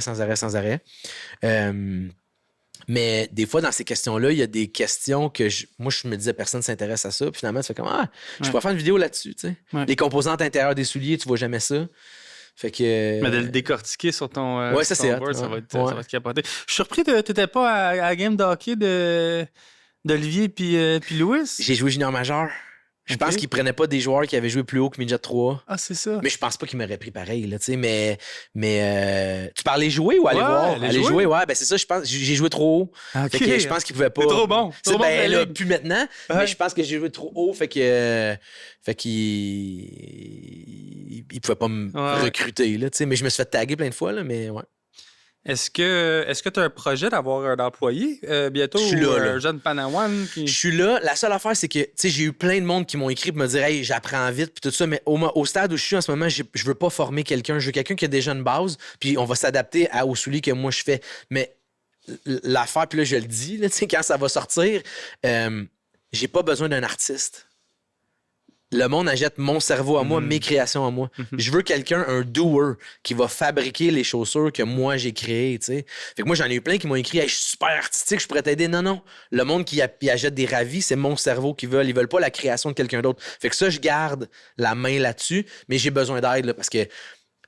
Mais des fois, dans ces questions-là, il y a des questions que moi, je me disais, personne ne s'intéresse à ça. Puis finalement, tu fais comme, je pourrais faire une vidéo là-dessus. Tu sais. Les composantes intérieures des souliers, tu vois jamais ça. Fait que,
mais de le décortiquer sur ton,
ça, c'est
board, ça va être capoté. Je suis surpris que tu n'étais pas à la game de hockey d'Olivier puis Louis.
J'ai joué junior majeur. Je pense qu'ils prenaient pas des joueurs qui avaient joué plus haut que Midget 3.
Ah, c'est ça.
Mais je pense pas qu'ils m'auraient pris pareil, là, tu sais. Mais tu parlais jouer ou aller voir? Aller jouer, ouais. Ben, c'est ça, je pense. J'ai joué trop haut.
Okay.
Fait que je pense qu'ils pouvaient pas.
C'est trop bon.
Là, plus maintenant. Mais je pense que j'ai joué trop haut. Fait qu'ils pouvaient pas me recruter, là, tu sais. Mais je me suis fait taguer plein de fois, là, mais ouais.
Est-ce que tu as un projet d'avoir un employé bientôt?
Je suis là,
un jeune Panawan qui...
Je suis là. La seule affaire, c'est que j'ai eu plein de monde qui m'ont écrit pour me dire « Hey, j'apprends vite » puis tout ça, mais au stade où je suis en ce moment, je veux pas former quelqu'un. Je veux quelqu'un qui a déjà une base, puis on va s'adapter aux souliers que moi je fais. Mais l'affaire, puis là, je le dis, là, quand ça va sortir, j'ai pas besoin d'un artiste. Le monde achète mon cerveau à moi, mes créations à moi. Je veux quelqu'un, un doer, qui va fabriquer les chaussures que moi j'ai créées, tu sais. Fait que moi, j'en ai eu plein qui m'ont écrit hey, « Je suis super artistique, je pourrais t'aider. » Non. Le monde qui achète des ravis, c'est mon cerveau qu'ils veulent. Ils veulent pas la création de quelqu'un d'autre. Fait que ça, je garde la main là-dessus, mais j'ai besoin d'aide, là, parce que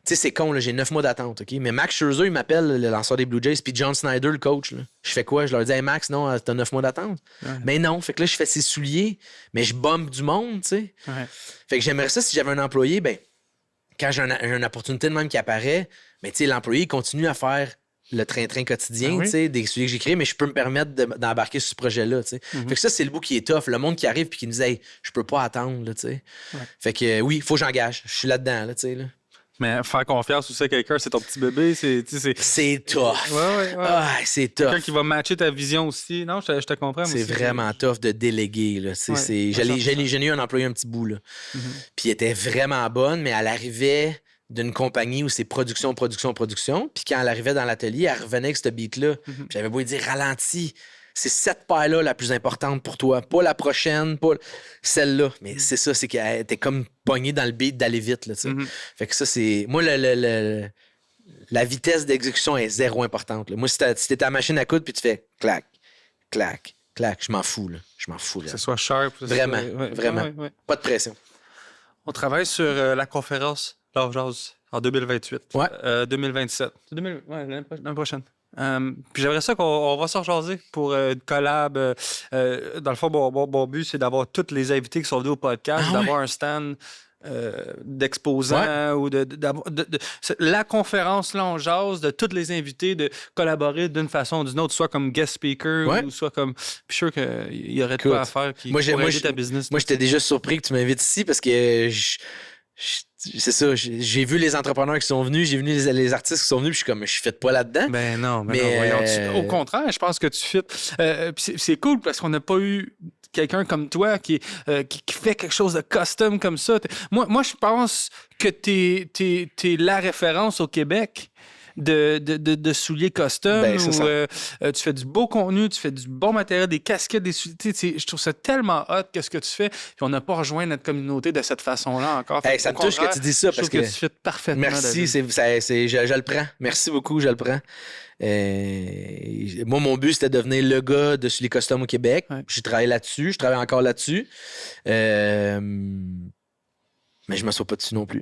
tu sais, c'est con, là, j'ai 9 mois d'attente, OK? Mais Max Scherzer, il m'appelle, le lanceur des Blue Jays, puis John Snyder, le coach, là. Je fais quoi? Je leur dis, hey Max, non, t'as 9 mois d'attente. Mais non, fait que là, je fais ses souliers, mais je bombe du monde, tu sais. Fait que j'aimerais ça, si j'avais un employé, ben, quand j'ai une opportunité de même qui apparaît, ben, tu sais, l'employé, il continue à faire le train-train quotidien, tu sais, des souliers que j'ai créés, mais je peux me permettre d'embarquer sur ce projet-là, tu sais. Fait que ça, c'est le bout qui est tough. Le monde qui arrive puis qui nous dit, hey, je peux pas attendre, là, tu sais. Fait que oui, il faut que j'engage. Je suis là-dedans, là, tu sais, là.
Mais faire confiance aussi à quelqu'un, c'est ton petit bébé, c'est
tough.
Ouais.
C'est tough.
Quelqu'un qui va matcher ta vision aussi. Non, je te comprends.
C'est vraiment tough de déléguer. Là. J'en ai eu un employé un petit bout. Là. Puis elle était vraiment bonne, mais elle arrivait d'une compagnie où c'est production. Puis quand elle arrivait dans l'atelier, elle revenait avec ce beat-là. Puis j'avais beau lui dire ralentis. C'est cette paire-là la plus importante pour toi. Pas la prochaine, pas celle-là. Mais c'est ça, c'est qu'elle était comme pognée dans le beat d'aller vite. Là, Fait que ça, c'est. Moi, la vitesse d'exécution est zéro importante. Là. Moi, si t'es ta machine à coudre puis tu fais clac, clac, clac, je m'en fous. Là. Je m'en fous. Là.
Que ce soit sharp.
Vraiment, vraiment.
Ouais.
Pas de pression.
On travaille sur la conférence L'On Jase en 2028.
Ouais.
2027. L'année prochaine. Puis j'aimerais ça qu'on va s'en jaser pour une collab. Dans le fond, mon but, c'est d'avoir tous les invités qui sont venus au podcast, d'avoir un stand d'exposants ou la conférence là on jase de tous les invités de collaborer d'une façon ou d'une autre, soit comme guest speaker ou soit comme. Puis je suis sûr qu'il y aurait de quoi à faire qui pourrait aider ta business.
Moi, j'étais déjà surpris que tu m'invites ici parce que c'est ça, j'ai vu les entrepreneurs qui sont venus, j'ai vu les artistes qui sont venus, puis je suis comme, je fit pas là-dedans.
Ben non, voyons, au contraire, je pense que tu fit. C'est cool parce qu'on n'a pas eu quelqu'un comme toi qui fait quelque chose de custom comme ça. Moi je pense que t'es la référence au Québec de souliers custom où tu fais du beau contenu, tu fais du bon matériel, des casquettes, des souliers. Je trouve ça tellement hot qu'est-ce que tu fais. Puis on n'a pas rejoint notre communauté de cette façon-là encore.
Ça me touche que tu dis ça parce que
tu fais parfaitement.
Merci, je le prends. Merci beaucoup, je le prends. Moi, mon but, c'était de devenir le gars de souliers custom au Québec. Ouais. J'ai travaillé là-dessus, je travaille encore là-dessus. Mais je ne m'assois pas dessus non plus.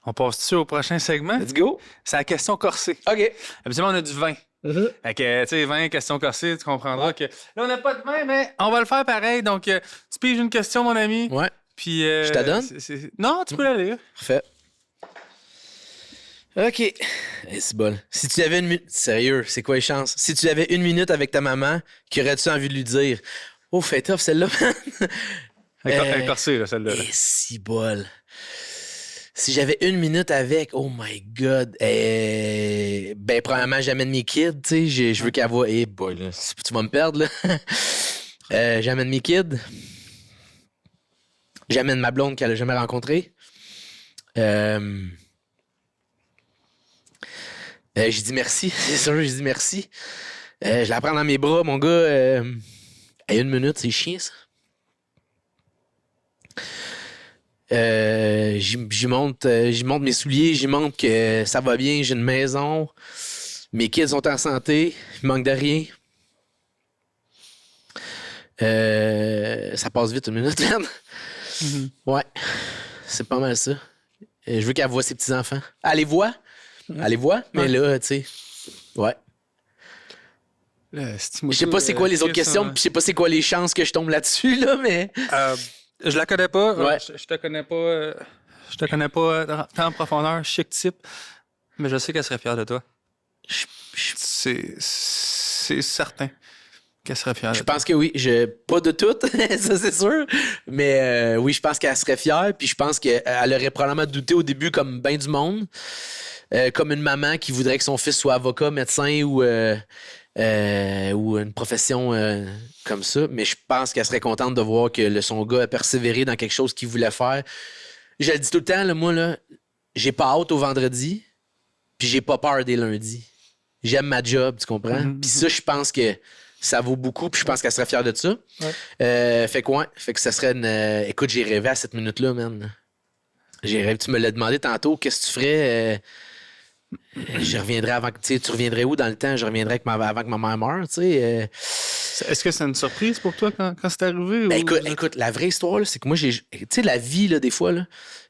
On passe-tu au prochain segment?
Let's go!
C'est la question corsée.
OK.
Habituellement, on a du vin. Fait que, tu sais, vin, question corsée, tu comprendras que... Là, on n'a pas de vin, mais on va le faire pareil. Donc, tu piges une question, mon ami.
Ouais.
Puis...
je te donne?
Non, tu peux la lire.
Parfait. OK. C'est bon. Si tu avais une minute... Sérieux, c'est quoi les chances? Si tu avais une minute avec ta maman, qu'aurais-tu envie de lui dire? Oh, fais tough, celle-là, man!
Elle est corsée, là, celle-là.
Si bol. Si j'avais une minute avec, oh my God. Ben, premièrement, j'amène mes kids, tu sais. Je veux qu'elle voie. Eh, boy, là, tu vas me perdre, là. J'amène mes kids. J'amène ma blonde qu'elle n'a jamais rencontrée. J'ai dit merci. C'est sûr, j'ai dit merci. Je la prends dans mes bras, mon gars. Une minute, c'est chiant, ça. J'y montre mes souliers, j'y montre que ça va bien, j'ai une maison, mes kids sont en santé, il manque de rien. Ça passe vite une minute, man. Ouais, c'est pas mal ça. Je veux qu'elle voie ses petits-enfants. Elle les voit, mais là, tu sais, ouais. Je sais pas c'est quoi les autres questions, puis je sais pas c'est quoi les chances que je tombe là-dessus, là, mais...
Je la connais pas.
Ouais.
Je te connais pas. Je te connais pas tant en profondeur, chic type. Mais je sais qu'elle serait fière de toi. C'est certain qu'elle serait fière de toi.
Je pense que oui. Pas de tout, ça c'est sûr. Mais oui, je pense qu'elle serait fière. Puis je pense qu'elle aurait probablement douté au début comme ben du monde. Comme une maman qui voudrait que son fils soit avocat, médecin ou une profession comme ça, mais je pense qu'elle serait contente de voir que son gars a persévéré dans quelque chose qu'il voulait faire. Je le dis tout le temps, là, moi, là, j'ai pas hâte au vendredi, puis j'ai pas peur des lundis. J'aime ma job, tu comprends? Puis ça, je pense que ça vaut beaucoup, puis je pense qu'elle serait fière de ça. Ouais. Fait que ça serait une... écoute, j'ai rêvé à cette minute-là, man. J'ai rêvé, tu me l'as demandé tantôt, qu'est-ce que tu ferais... je reviendrai avant que tu reviendrais où dans le temps? Je reviendrais avant que ma mère meure, tu sais.
Est-ce que c'est une surprise pour toi quand c'est arrivé?
Ben écoute, la vraie histoire, là, c'est que moi, tu sais, la vie, là, des fois, là,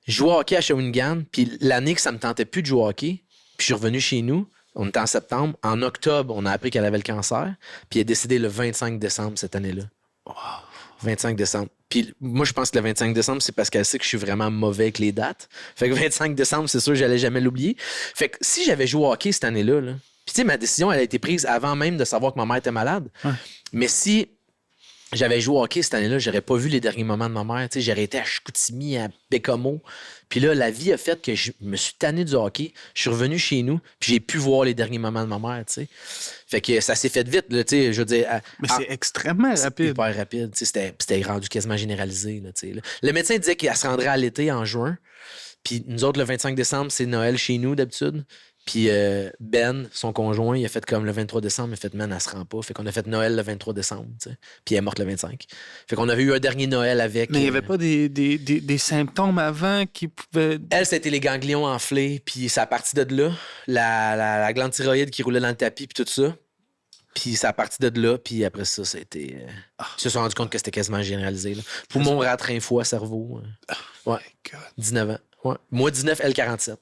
je jouais au hockey à Shawinigan, puis l'année que ça me tentait plus de jouer au hockey, puis je suis revenu chez nous, on était en septembre. En octobre, on a appris qu'elle avait le cancer, puis elle est décédée le 25 décembre cette année-là. Wow. 25 décembre. Puis moi, je pense que le 25 décembre, c'est parce qu'elle sait que je suis vraiment mauvais avec les dates. Fait que 25 décembre, c'est sûr que j'allais jamais l'oublier. Fait que si j'avais joué au hockey cette année-là, là, puis tu sais, ma décision, elle a été prise avant même de savoir que ma mère était malade. Ouais. Mais si j'avais joué au hockey cette année-là, j'aurais pas vu les derniers moments de ma mère. Tu sais, j'aurais été à Chicoutimi, à Bécomo. Puis là, la vie a fait que je me suis tanné du hockey. Je suis revenu chez nous, puis j'ai pu voir les derniers moments de ma mère, tu sais. Fait que ça s'est fait vite, là, tu sais, je veux dire...
Mais c'est extrêmement rapide.
C'est hyper rapide, tu sais, c'était rendu quasiment généralisé, là, tu sais. Le médecin disait qu'il se rendrait à l'été, en juin, Puis nous autres, le 25 décembre, c'est Noël chez nous d'habitude. Puis Ben, son conjoint, il a fait comme le 23 décembre, il a fait, man, elle se rend pas. Fait qu'on a fait Noël le 23 décembre, tu sais. Puis elle est morte le 25. Fait qu'on avait eu un dernier Noël avec...
Mais il n'y avait pas des symptômes avant qui pouvaient...
Elle, c'était les ganglions enflés, puis ça a parti de là. La glande thyroïde qui roulait dans le tapis, puis tout ça. Puis ça a parti de là, puis après ça, ça a été... Ils se sont rendus compte que c'était quasiment généralisé. Là. Poumon, rattrain, foie, cerveau. Ouais. 19 ans. Ouais. Moi, 19, elle, 47.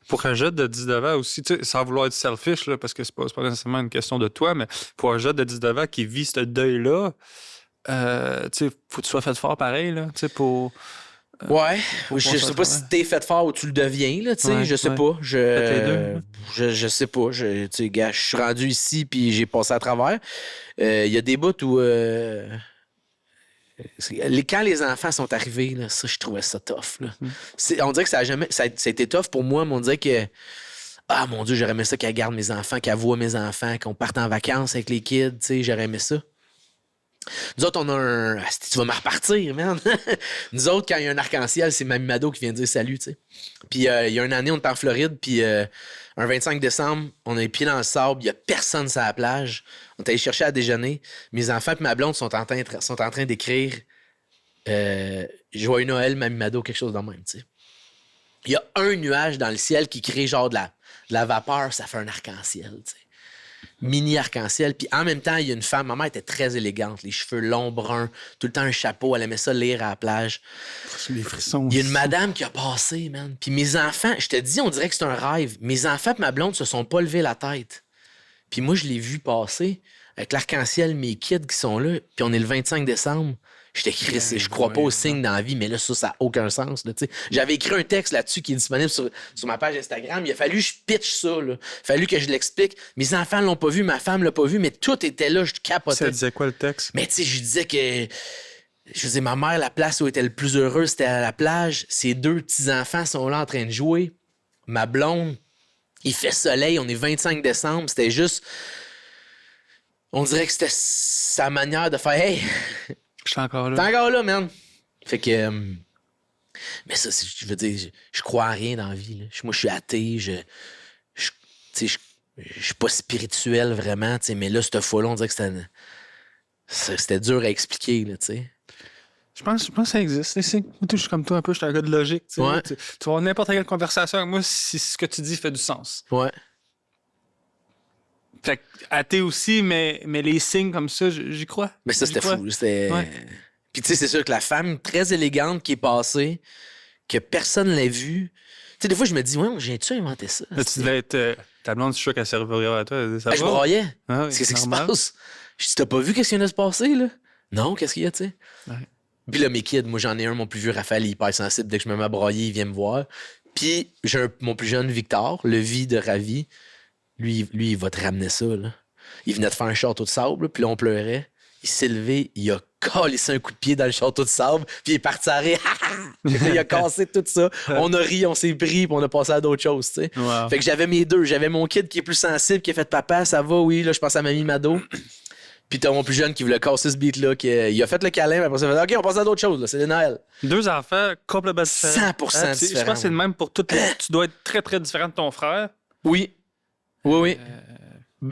Pour un jeune de 19 ans aussi, sans vouloir être selfish, là, parce que c'est pas nécessairement une question de toi, mais pour un jeune de 19 ans qui vit ce deuil-là, faut que tu sois fait fort pareil, là, pour...
Ouais, je sais pas si t'es fait fort ou tu le deviens, là, tu sais, je sais pas. Je sais pas. Tu sais, gars, je suis rendu ici, puis j'ai passé à travers. Il y a des bouts où... Quand les enfants sont arrivés, là, ça, je trouvais ça tough. Là. On dirait que ça a été tough pour moi, mais on dirait que ah mon Dieu, j'aurais aimé ça qu'elle garde mes enfants, qu'elle voit mes enfants, qu'on parte en vacances avec les kids, tu sais, j'aurais aimé ça. Nous autres, on a un... Tu vas me repartir, man! Nous autres, quand il y a un arc-en-ciel, c'est Mamie Mado qui vient dire salut, tu sais. Puis il y a une année, on était en Floride, puis un 25 décembre, on a les pieds dans le sable, il n'y a personne sur la plage. On est allé chercher à déjeuner. Mes enfants et ma blonde sont en train d'écrire Joyeux Noël, Mamie Mado, quelque chose de même, tu sais. Il y a un nuage dans le ciel qui crée genre de la vapeur, ça fait un arc-en-ciel, tu sais. Mini arc-en-ciel. Puis en même temps, il y a une femme, ma mère était très élégante, les cheveux longs, bruns, tout le temps un chapeau, elle aimait ça lire à la plage.
C'est des frissons.
Il y a une madame qui a passé, man. Puis mes enfants, je te dis, on dirait que c'est un rêve. Mes enfants et ma blonde se sont pas levés la tête. Puis moi, je l'ai vu passer avec l'arc-en-ciel, mes kids qui sont là. Puis on est le 25 décembre. J'étais crissé. Je crois pas aux signes dans la vie, mais là, ça n'a aucun sens. Là, j'avais écrit un texte là-dessus qui est disponible sur ma page Instagram. Il a fallu que je pitch ça. Il a fallu que je l'explique. Mes enfants l'ont pas vu, ma femme l'a pas vu, mais tout était là. Je capotais.
Ça disait quoi le texte?
Mais tu sais, je disais que... Je disais, ma mère, la place où elle était le plus heureuse, c'était à la plage. Ses deux petits-enfants sont là en train de jouer. Ma blonde, il fait soleil. On est 25 décembre. C'était juste... On dirait que c'était sa manière de faire « Hey! »
Je suis encore là.
T'es encore là, man. Fait que... mais ça, je veux dire, je crois à rien dans la vie. Là. Moi, je suis athée. Je suis pas spirituel, vraiment. Mais là, cette fois-là, on dirait que c'était dur à expliquer, là, tu sais.
Je pense que ça existe. Moi, je suis comme toi un peu, je suis un gars de logique.
Ouais.
Tu vas avoir n'importe quelle conversation avec moi si ce que tu dis fait du sens.
Ouais.
Fait que athée aussi, mais les signes comme ça, j'y crois.
Mais ça, c'était fou. C'était... Ouais. Puis tu sais, c'est sûr que la femme très élégante qui est passée, que personne ne l'a vue. Tu sais, des fois, je me dis, ouais, j'ai-tu inventé ça?
Là, tu devais être... ta blonde, je suis sûr qu'elle servirait à toi. Ça
je broyais.
Ah, oui,
qu'est-ce qui se passe? Je dis, t'as pas vu qu'est-ce qui vient de se passer, là? Non, qu'est-ce qu'il y a, tu sais? Ouais. Puis là, mes kids, moi, j'en ai un, mon plus vieux, Raphaël, il est hyper sensible. Dès que je me mets à broyer, il vient me voir. Puis j'ai mon plus jeune, Victor, le vie de Ravi. Lui, il va te ramener ça, là. Il venait de faire un château de sable, là, puis là, on pleurait. Il s'est levé, il a collé un coup de pied dans le château de sable, puis il est parti à rire. Il a cassé tout ça. On a ri, on s'est pris, puis on a passé à d'autres choses, tu sais. Wow. Fait que j'avais mes deux. J'avais mon kid qui est plus sensible, qui a fait « Papa, ça va? Oui. » Là, je pense à Mamie Mado. Puis t'as mon plus jeune qui voulait casser ce beat-là, il a fait le câlin, mais après ça, il a fait « OK, on passe à d'autres choses, là. C'est les Noël. »
Deux enfants complètement différents.
100% différents.
Je pense que c'est le même pour toutes les... Tu dois être très, très différent de ton frère.
Oui. Oui.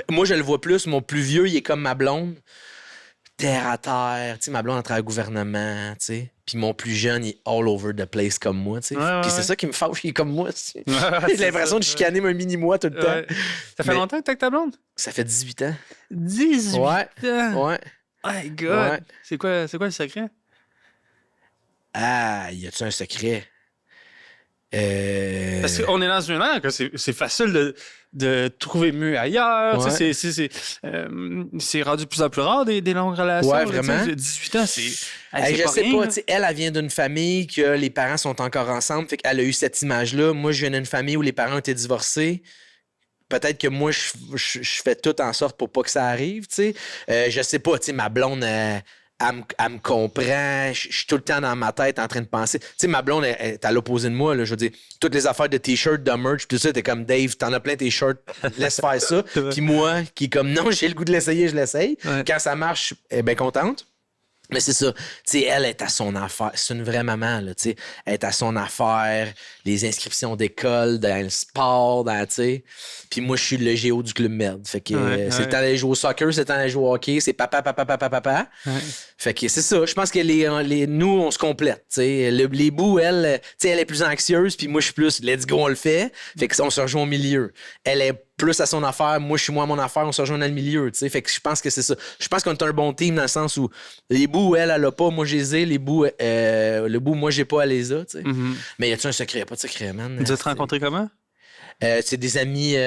Moi, je le vois plus. Mon plus vieux, il est comme ma blonde. Terre à terre. Tu sais, ma blonde entre au gouvernement, tu sais. Puis mon plus jeune, il est all over the place comme moi, tu sais. Puis c'est ça qui me fâche, il est comme moi. J'ai l'impression de chicaner un mini-moi tout le temps.
Ça fait longtemps que t'es avec ta blonde?
Ça fait 18 ans.
18 ans?
Ouais.
My God! Ouais. C'est quoi le secret?
Ah, y a-tu un secret?
Parce qu'on est dans une ère que c'est facile de trouver mieux ailleurs. Ouais. C'est rendu de plus en plus rare des longues relations.
Ouais, vraiment.
18 ans, c'est.
Je sais pas. Elle vient d'une famille que les parents sont encore ensemble. Fait qu'elle a eu cette image-là. Moi, je viens d'une famille où les parents étaient divorcés. Peut-être que moi, je fais tout en sorte pour pas que ça arrive. Je sais pas. Ma blonde. Elle me comprend, je suis tout le temps dans ma tête en train de penser. Tu sais, ma blonde elle est à l'opposé de moi, là, je veux dire, toutes les affaires de t-shirts, de merch, tout ça, t'es comme Dave, t'en as plein tes shirts, laisse faire ça. Puis moi, qui est comme non, j'ai le goût de l'essayer, je l'essaye. Ouais. Quand ça marche, elle est bien contente. Mais c'est ça, tu sais, elle est à son affaire. C'est une vraie maman, là, tu sais. Elle est à son affaire, les inscriptions d'école, dans le sport, tu sais. Puis moi, je suis le géo du club merde. Fait que c'est le temps d'aller jouer au soccer, c'est le temps d'aller jouer au hockey, c'est papa.
Ouais.
Fait que c'est ça. Je pense que nous, on se complète, tu sais. Les bouts, elle, tu sais, elle est plus anxieuse, puis moi, je suis plus let's go, on le fait. Fait que on se rejoint au milieu. Elle est plus à son affaire, moi, je suis moins à mon affaire, on se rejoint dans le milieu, tu sais. Fait que je pense que c'est ça. Je pense qu'on est un bon team dans le sens où les bouts, elle a pas, moi, je les ai. Les bouts, le bout, moi, j'ai pas, elle les a, tu sais.
Mm-hmm.
Mais y a-tu un secret? Pas de secret, man.
Vous êtes rencontrés comment?
C'est des amis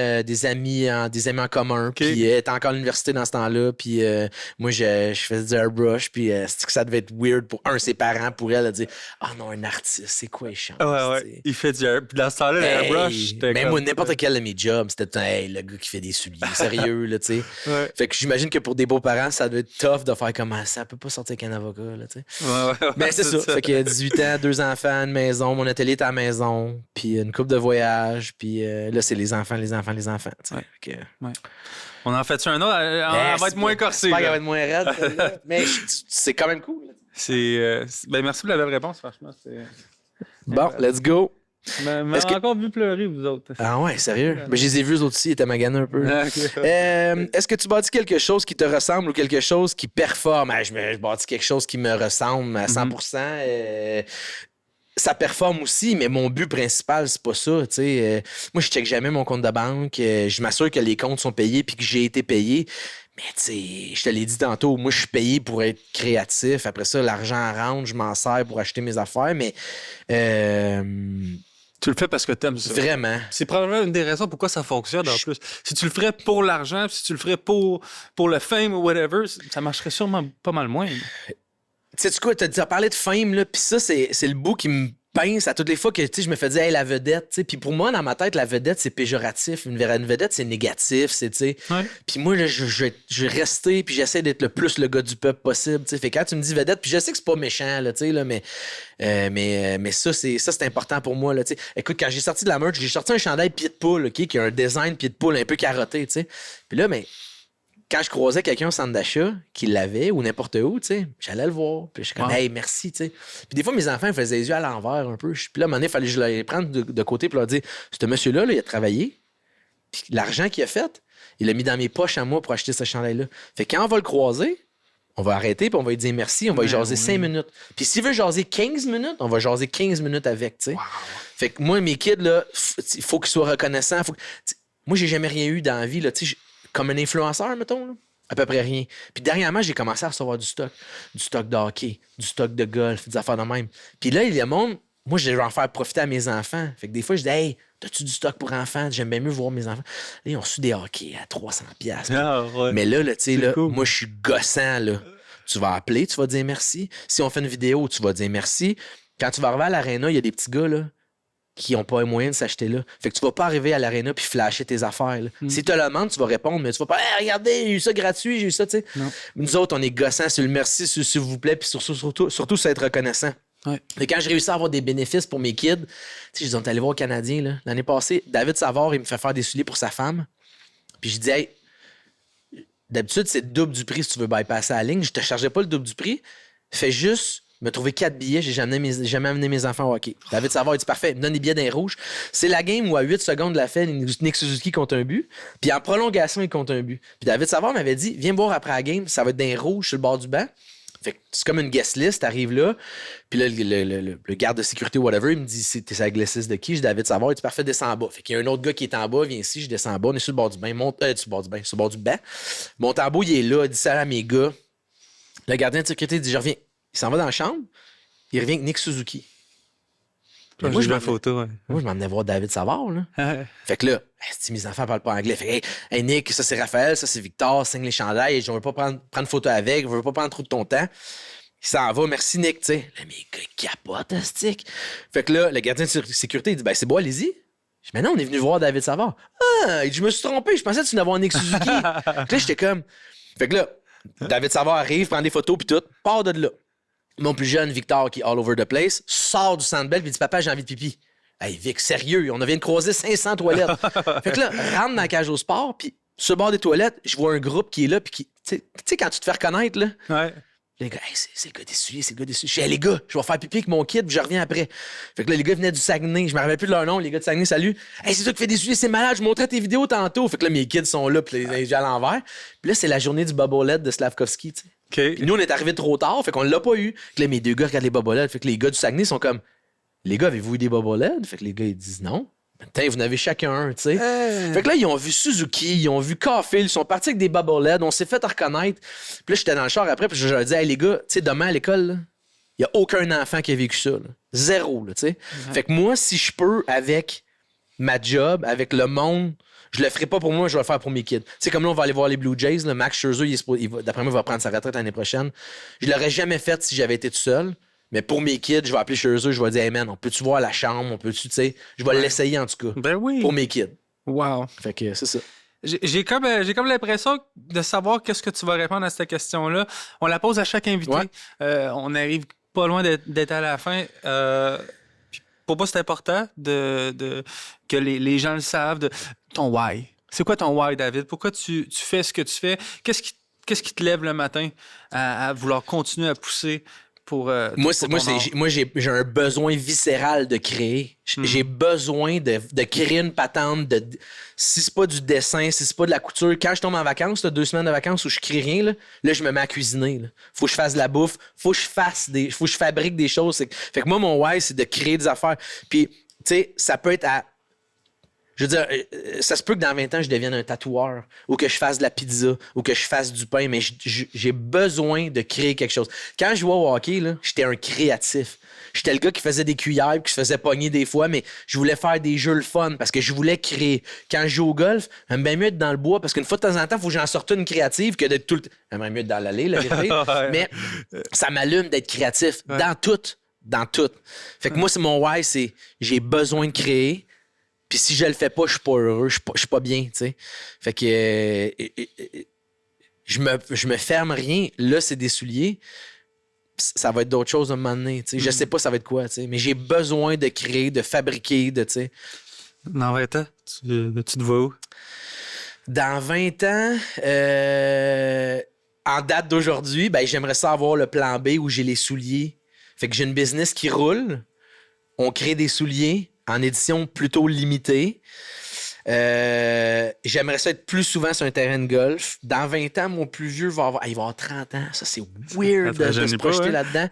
en commun.
Okay.
Puis elle était encore à l'université dans ce temps-là. Puis moi, je faisais du airbrush. Puis c'est que ça devait être weird pour ses parents, pour elle, de dire ah non, un artiste, c'est quoi il chante?
Ouais. Il fait du airbrush. Puis dans ce temps-là, le airbrush.
Même moi, n'importe quel de mes jobs, c'était le gars qui fait des souliers. Sérieux, là, tu sais.
Ouais.
Fait que j'imagine que pour des beaux-parents, ça doit être tough de faire comme ça peut pas sortir avec un avocat, là, tu sais.
Ouais,
Mais c'est ça. Fait qu'il y a 18 ans, 2 enfants, une maison. Mon atelier est à la maison. Puis une couple de voyages. Puis là, c'est les enfants.
Ouais.
Que...
Ouais. On en fait un autre? Elle va être moins corsée.
J'espère qu'elle va être moins raide. Mais c'est quand même cool.
Ben, merci pour la belle réponse, franchement.
Bon, let's go.
Mais encore vu pleurer, vous autres.
Ah ouais, sérieux? Mais je les ai vus, eux autres aussi, ils étaient maganés un peu. Est-ce que tu bâtis quelque chose qui te ressemble ou quelque chose qui performe? Je bâtis quelque chose qui me ressemble à 100%. Ça performe aussi, mais mon but principal, c'est pas ça. Moi, je check jamais mon compte de banque. Je m'assure que les comptes sont payés puis que j'ai été payé. Mais tu sais, je te l'ai dit tantôt, moi, je suis payé pour être créatif. Après ça, l'argent rentre, je m'en sers pour acheter mes affaires. Mais
tu le fais parce que t'aimes ça.
Vraiment.
C'est probablement une des raisons pourquoi ça fonctionne en plus. Si tu le ferais pour l'argent, si tu le ferais pour le fame ou whatever, ça marcherait sûrement pas mal moins.
Tu sais quoi, t'as parlé de fame, là, pis ça, c'est le bout qui me pince à toutes les fois que je me fais dire, hey, la vedette, tu sais. Puis pour moi, dans ma tête, la vedette, c'est péjoratif. Une vedette, c'est négatif, c'est, tu sais.
Ouais.
Puis moi, là, je vais rester, puis j'essaie d'être le plus le gars du peuple possible, tu sais. Fait que quand tu me dis vedette, puis je sais que c'est pas méchant, là, tu sais, là, mais ça, c'est important pour moi, là, tu sais. Écoute, quand j'ai sorti de la merch, j'ai sorti un chandail pied de poule, OK, qui a un design pied de poule un peu carotté, tu sais. Puis là, quand je croisais quelqu'un au centre d'achat qui l'avait ou n'importe où, tu sais, j'allais le voir. Puis je suis comme, hey, merci, tu sais. Puis des fois, mes enfants faisaient les yeux à l'envers un peu. Puis là, à un moment donné, il fallait que je les prenne de côté pour leur dire, ce monsieur-là, là, il a travaillé. Puis l'argent qu'il a fait, il l'a mis dans mes poches à moi pour acheter ce chandail-là. Fait que quand on va le croiser, on va arrêter, puis on va lui dire merci, on va lui jaser 5 minutes. Puis s'il veut jaser 15 minutes, on va jaser 15 minutes avec, tu sais. Wow. Fait que moi, mes kids, là, il faut qu'ils soient reconnaissants. Moi, j'ai jamais rien eu dans la vie, là, tu sais. Comme un influenceur, mettons, là. À peu près rien. Puis dernièrement, j'ai commencé à recevoir du stock de hockey, du stock de golf, des affaires de même. Puis là, il y a monde, moi, je vais en faire profiter à mes enfants. Fait que des fois, je dis, hey, t'as-tu du stock pour enfants? J'aime bien mieux voir mes enfants. Là, ils ont reçu des hockey à 300$.
Ah, ouais.
Mais là, tu sais, là,
cool.
moi, je suis gossant, là. Tu vas appeler, tu vas dire merci. Si on fait une vidéo, tu vas dire merci. Quand tu vas arriver à l'aréna, il y a des petits gars, là, qui n'ont pas les moyens de s'acheter là. Fait que tu vas pas arriver à l'aréna puis flasher tes affaires. Là. Si tu le demandes, tu vas répondre, mais tu vas pas hey, regardez, j'ai eu ça gratuit, j'ai eu ça, tu sais. Nous autres, on est gossants sur le merci, sur s'il vous plaît, puis surtout sur être reconnaissant.
Ouais.
Et quand j'ai réussi à avoir des bénéfices pour mes kids, tu sais, je dis, on est allé voir au Canadien, là. L'année passée, David Savard, il me fait faire des souliers pour sa femme. Puis je dis, hey, d'habitude, c'est le double du prix si tu veux bypasser la ligne. Je te chargeais pas le double du prix. Fais juste me trouver 4 billets, j'ai jamais amené mes enfants au hockey. David Savard, il dit parfait, il me donne des billets d'un rouge. C'est la game où à 8 secondes de la fin, Nick Suzuki compte un but. Puis en prolongation, il compte un but. Puis David Savard m'avait dit, viens me voir après la game, ça va être d'un rouge sur le bord du banc. Fait que c'est comme une guest list, t'arrives là. Puis là, le garde de sécurité, whatever, il me dit, t'es sa guest list de qui? Je dis David Savard, il dit parfait, descends en bas. Fait qu'il y a un autre gars qui est en bas, viens ici, je descends en bas, on est sur le bord du bain, sur le bord du banc. Mon tambour, il est là, il dit ça à mes gars. Le gardien de sécurité dit, je reviens. Il s'en va dans la chambre. Il revient avec Nick Suzuki.
Moi, je photo, ouais.
Moi, je m'emmenais voir David Savard, là. Fait que là, mes enfants parlent pas anglais. Fait que, hey, Nick, ça c'est Raphaël, ça c'est Victor, signe les chandails. Je veux pas prendre photo avec, je veux pas prendre trop de ton temps. Il s'en va, merci Nick, tu sais. Là, mes gars, capote, stick. Fait que là, le gardien de sécurité, il dit, ben c'est bon, allez-y. Je dis, mais non, on est venu voir David Savard. Ah, il dit, je me suis trompé, je pensais que tu venais voir Nick Suzuki. Là, j'étais comme. Fait que là, David Savard arrive, prend des photos, puis tout, part de là. Mon plus jeune, Victor, qui est all over the place, sort du Centre Bell et dit « Papa, j'ai envie de pipi. » Hey, Vic, sérieux, on vient de croiser 500 toilettes. Fait que là, rentre dans la cage au sport, puis sur le bord des toilettes, je vois un groupe qui est là, puis qui... Tu sais, quand tu te fais reconnaître, là...
Ouais.
Les gars, hey, c'est le gars des souliers, c'est le gars des souliers. Je dis, hey, les gars, je vais faire pipi avec mon kid, puis je reviens après. Fait que là, les gars venaient du Saguenay. Je me rappelle plus de leur nom, les gars du Saguenay, salut. Hey, c'est toi qui fais des souliers, c'est malade, je montrais tes vidéos tantôt. Fait que là, mes kids sont là, puis les yeux à l'envers. Puis là, c'est la journée du bobolette de Slavkovski, tu sais.
OK.
Puis nous, on est arrivés trop tard, fait qu'on l'a pas eu. Fait que là, mes deux gars regardent les bobolettes. Fait que les gars du Saguenay sont comme, les gars, avez-vous eu des bobolettes? Fait que les gars, ils disent non. Putain, vous en avez chacun un, tu sais. Fait que là, ils ont vu Suzuki, ils ont vu Caulfield, ils sont partis avec des bobbleheads, on s'est fait reconnaître. Puis là, j'étais dans le char après, puis je leur dis, hey, les gars, tu sais, demain à l'école, il n'y a aucun enfant qui a vécu ça. Là. Zéro, là, tu sais. Fait que moi, si je peux, avec ma job, avec le monde, je le ferai pas pour moi, je vais le faire pour mes kids. Tu sais, comme là, on va aller voir les Blue Jays, là, Max Scherzer, d'après moi, il va prendre sa retraite l'année prochaine. Je l'aurais jamais fait si j'avais été tout seul. Mais pour mes kids, je vais appeler chez eux, je vais dire, hey man, on peut-tu voir la chambre, on peut-tu, tu sais, je vais l'essayer en tout cas.
Ben oui.
Pour mes kids.
Wow.
Fait que c'est ça.
J'ai comme l'impression de savoir qu'est-ce que tu vas répondre à cette question-là. On la pose à chaque invité.
Ouais.
On arrive pas loin d'être à la fin. Puis pour moi, c'est important que les gens le savent. Ton why. C'est quoi ton why, David? Pourquoi tu fais ce que tu fais? Qu'est-ce qui te lève le matin à vouloir continuer à pousser? Moi, j'ai un besoin viscéral de créer. J'ai besoin de créer une patente. Si c'est pas du dessin, si c'est pas de la couture, quand je tombe en vacances, 2 semaines de vacances où je crée rien, là je me mets à cuisiner. Là. Faut que je fasse de la bouffe, faut que je fabrique des choses. Fait que moi, mon why, c'est de créer des affaires. Puis, tu sais, ça peut être à... Je veux dire, ça se peut que dans 20 ans, je devienne un tatoueur ou que je fasse de la pizza ou que je fasse du pain, mais j'ai besoin de créer quelque chose. Quand je jouais au hockey, là, j'étais un créatif. J'étais le gars qui faisait des cuillères qui se faisait pogner des fois, mais je voulais faire des jeux le fun parce que je voulais créer. Quand je joue au golf, j'aime bien mieux être dans le bois parce qu'une fois de temps en temps, il faut que j'en sorte une créative que d'être tout le temps. J'aimerais mieux être dans l'allée, la vérité. Mais ça m'allume d'être créatif dans tout. Dans tout. Fait que moi, c'est mon why, c'est j'ai besoin de créer. Puis si je le fais pas, je suis pas heureux, je suis pas bien, tu sais. Fait que je me ferme rien. Là, c'est des souliers. Ça va être d'autres choses à un moment donné, tu sais. Je sais pas ça va être quoi, tu sais. Mais j'ai besoin de créer, de fabriquer, tu sais. Dans 20 ans, tu te vois où?
Dans 20 ans, en date d'aujourd'hui, ben j'aimerais ça avoir le plan B où j'ai les souliers. Fait que j'ai une business qui roule. On crée des souliers en édition plutôt limitée. J'aimerais ça être plus souvent sur un terrain de golf. Dans 20 ans, mon plus vieux va avoir 30 ans. Ça, c'est weird de se projeter là-dedans.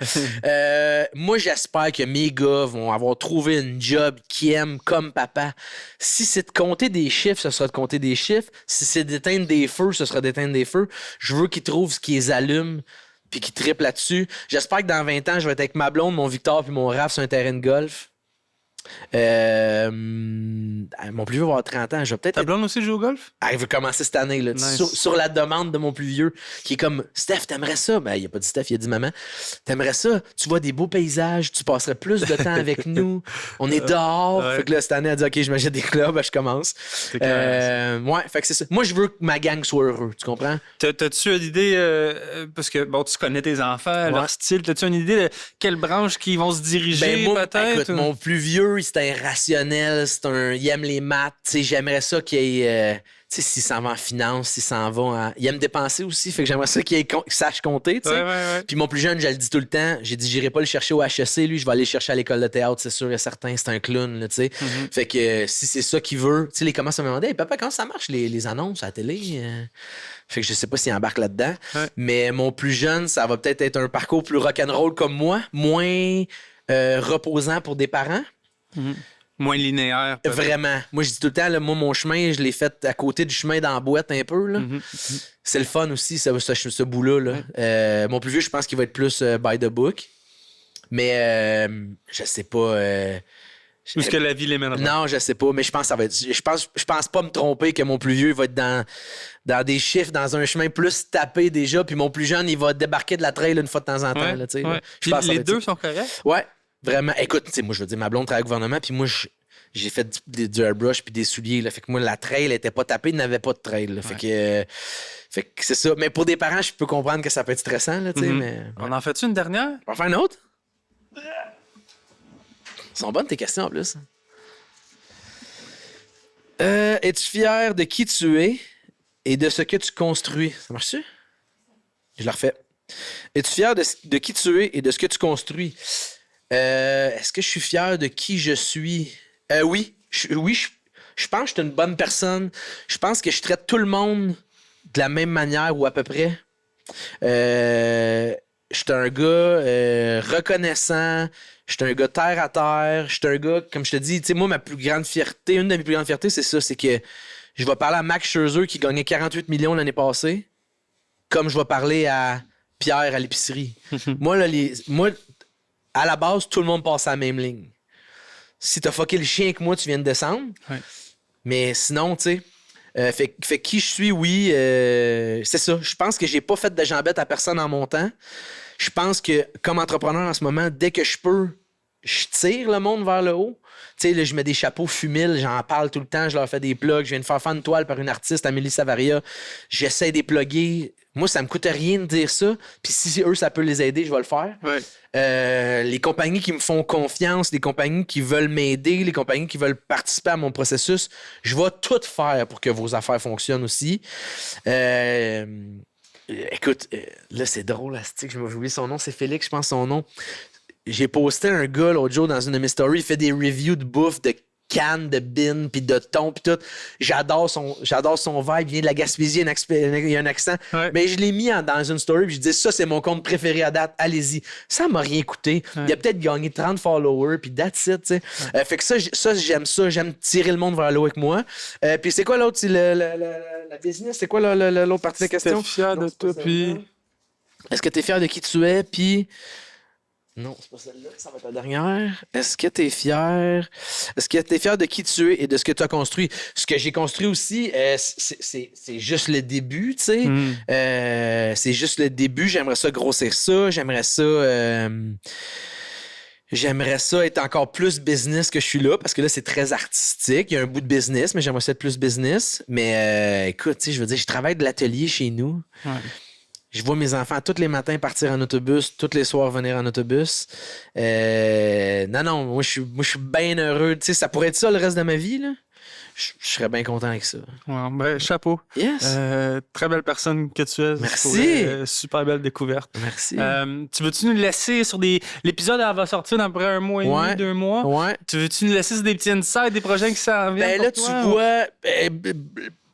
Moi, j'espère que mes gars vont avoir trouvé une job qu'ils aiment comme papa. Si c'est de compter des chiffres, ce sera de compter des chiffres. Si c'est d'éteindre des feux, ce sera d'éteindre des feux. Je veux qu'ils trouvent ce qui les allume puis qu'ils trippent là-dessus. J'espère que dans 20 ans, je vais être avec ma blonde, mon Victor puis mon Raph sur un terrain de golf. Mon plus vieux va avoir 30 ans. Je vais peut-être.
Ta blonde aussi joue au golf?
Elle veut commencer cette année. Là,
nice.
sur la demande de mon plus vieux, qui est comme Steph, t'aimerais ça? Ben, il a pas dit Steph, il a dit maman. T'aimerais ça? Tu vois des beaux paysages, tu passerais plus de temps avec nous. On est dehors.
Ouais.
Fait que là, cette année, elle dit OK, je m'achète des clubs, ben, je commence. Ouais, fait que c'est ça. Moi, je veux que ma gang soit heureux. Tu comprends?
T'as-tu une idée, parce que bon, tu connais tes enfants, leur style, t'as-tu une idée de quelle branche qu'ils vont se diriger,
moi,
peut-être?
Écoute, mon plus vieux, c'est un rationnel, il aime les maths. T'sais, j'aimerais ça qu'il ait. S'il s'en va en finance, s'il s'en va en. Il aime dépenser aussi, fait que j'aimerais ça qu'il sache compter.
Ouais.
Puis mon plus jeune, je le dis tout le temps, j'ai dit, j'irai pas le chercher au HEC, lui, je vais aller le chercher à l'école de théâtre, c'est sûr et certain, c'est un clown. Là, Fait que si c'est ça qu'il veut, il commence à me demander, hey, papa, comment ça marche les annonces à la télé? Fait que je sais pas s'il embarque là-dedans. Ouais. Mais mon plus jeune, ça va peut-être être un parcours plus rock'n'roll comme moi, moins reposant pour des parents.
Moins linéaire. Peut-être.
Vraiment. Moi, je dis tout le temps, là, moi, mon chemin, je l'ai fait à côté du chemin dans la boîte un peu. Là. C'est le fun aussi, ce bout-là. Là. Mon plus vieux, je pense qu'il va être plus by the book. Mais je sais pas.
Où est-ce que la vie les mènera?
Non, je sais pas, mais je pense que ça va être. Je pense pas me tromper que mon plus vieux va être dans des chiffres, dans un chemin plus tapé déjà, puis mon plus jeune, il va débarquer de la trail une fois de temps en temps.
Ouais,
là,
ouais. Puis les deux sont corrects?
Ouais, vraiment. Écoute, moi, je veux dire, ma blonde travaille au gouvernement, puis moi, j'ai fait du airbrush puis des souliers. Là, fait que moi, la trail n'était pas tapée, il n'avait pas de trail. Là, fait que c'est ça. Mais pour des parents, je peux comprendre que ça peut être stressant. Là, mais,
On en fait-tu une dernière?
On va faire une autre? Sont bonnes tes questions en plus. Es-tu fier de qui tu es et de ce que tu construis? Ça marche-tu? Je le refais. Es-tu fier de qui tu es et de ce que tu construis? Est-ce que je suis fier de qui je suis? Oui. Je pense que je suis une bonne personne. Je pense que je traite tout le monde de la même manière ou à peu près. Je suis un gars reconnaissant. Je suis un gars terre à terre. Je suis un gars, comme je te dis, tu sais, moi, ma plus grande fierté, une de mes plus grandes fiertés, c'est ça, c'est que je vais parler à Max Scherzer qui gagnait 48 millions l'année passée, comme je vais parler à Pierre à l'épicerie. Moi, à la base, tout le monde passe à la même ligne. Si t'as fucké le chien que moi, tu viens de descendre.
Ouais.
Mais sinon, tu sais, fait qui je suis, oui, c'est ça. Je pense que j'ai pas fait de jambette à personne en montant. Je pense que, comme entrepreneur en ce moment, dès que je peux, je tire le monde vers le haut. Tu sais, là, je mets des chapeaux fumiles, j'en parle tout le temps, je leur fais des plugs. Je viens de faire une toile par une artiste, Amélie Savaria. J'essaie de les plugger. Moi, ça me coûte rien de dire ça. Puis si eux, ça peut les aider, je vais le faire.
Ouais.
Les compagnies qui me font confiance, les compagnies qui veulent m'aider, les compagnies qui veulent participer à mon processus, je vais tout faire pour que vos affaires fonctionnent aussi. Écoute, là, c'est drôle, Astic, j'ai oublié son nom, c'est Félix, je pense son nom. J'ai posté un gars l'autre jour dans une de mes stories, il fait des reviews de bouffe, de cannes, de bines, puis de thon, puis tout. J'adore son vibe, il vient de la Gaspésie, il y a un accent.
Ouais.
Mais je l'ai mis dans une story, puis je dis ça, c'est mon compte préféré à date, allez-y. Ça m'a rien coûté.
Ouais.
Il a peut-être gagné 30 followers, puis that's it, tu sais. Fait que ça, j'aime ça, j'aime tirer le monde vers le haut avec moi. Puis c'est quoi l'autre, c'est la business, c'est quoi l'autre partie de la question?
T'es fier de toi, puis...
Est-ce que t'es fier de qui tu es, puis... Non, c'est pas celle-là, ça va être la dernière. Est-ce que t'es fier? Est-ce que t'es fier de qui tu es et de ce que tu as construit? Ce que j'ai construit aussi, c'est juste le début, tu sais. C'est juste le début. J'aimerais ça grossir ça. J'aimerais ça être encore plus business que je suis là, parce que là, c'est très artistique. Il y a un bout de business, mais j'aimerais ça être plus business. Mais écoute, tu sais, je veux dire, je travaille de l'atelier chez nous.
Ouais.
Je vois mes enfants tous les matins partir en autobus, tous les soirs venir en autobus. Non, moi je suis bien heureux. Tu sais, ça pourrait être ça le reste de ma vie, là. Je serais bien content avec ça.
Ouais, ben, chapeau.
Yes.
Très belle personne que tu es.
Merci.
Super belle découverte.
Merci.
Tu veux-tu nous laisser sur des... L'épisode, elle va sortir dans à peu près 1 mois et demi, 2 mois.
Ouais.
Tu veux-tu nous laisser sur des petits insights, des projets qui s'en viennent?
Ben là,
pour
tu
toi,
vois...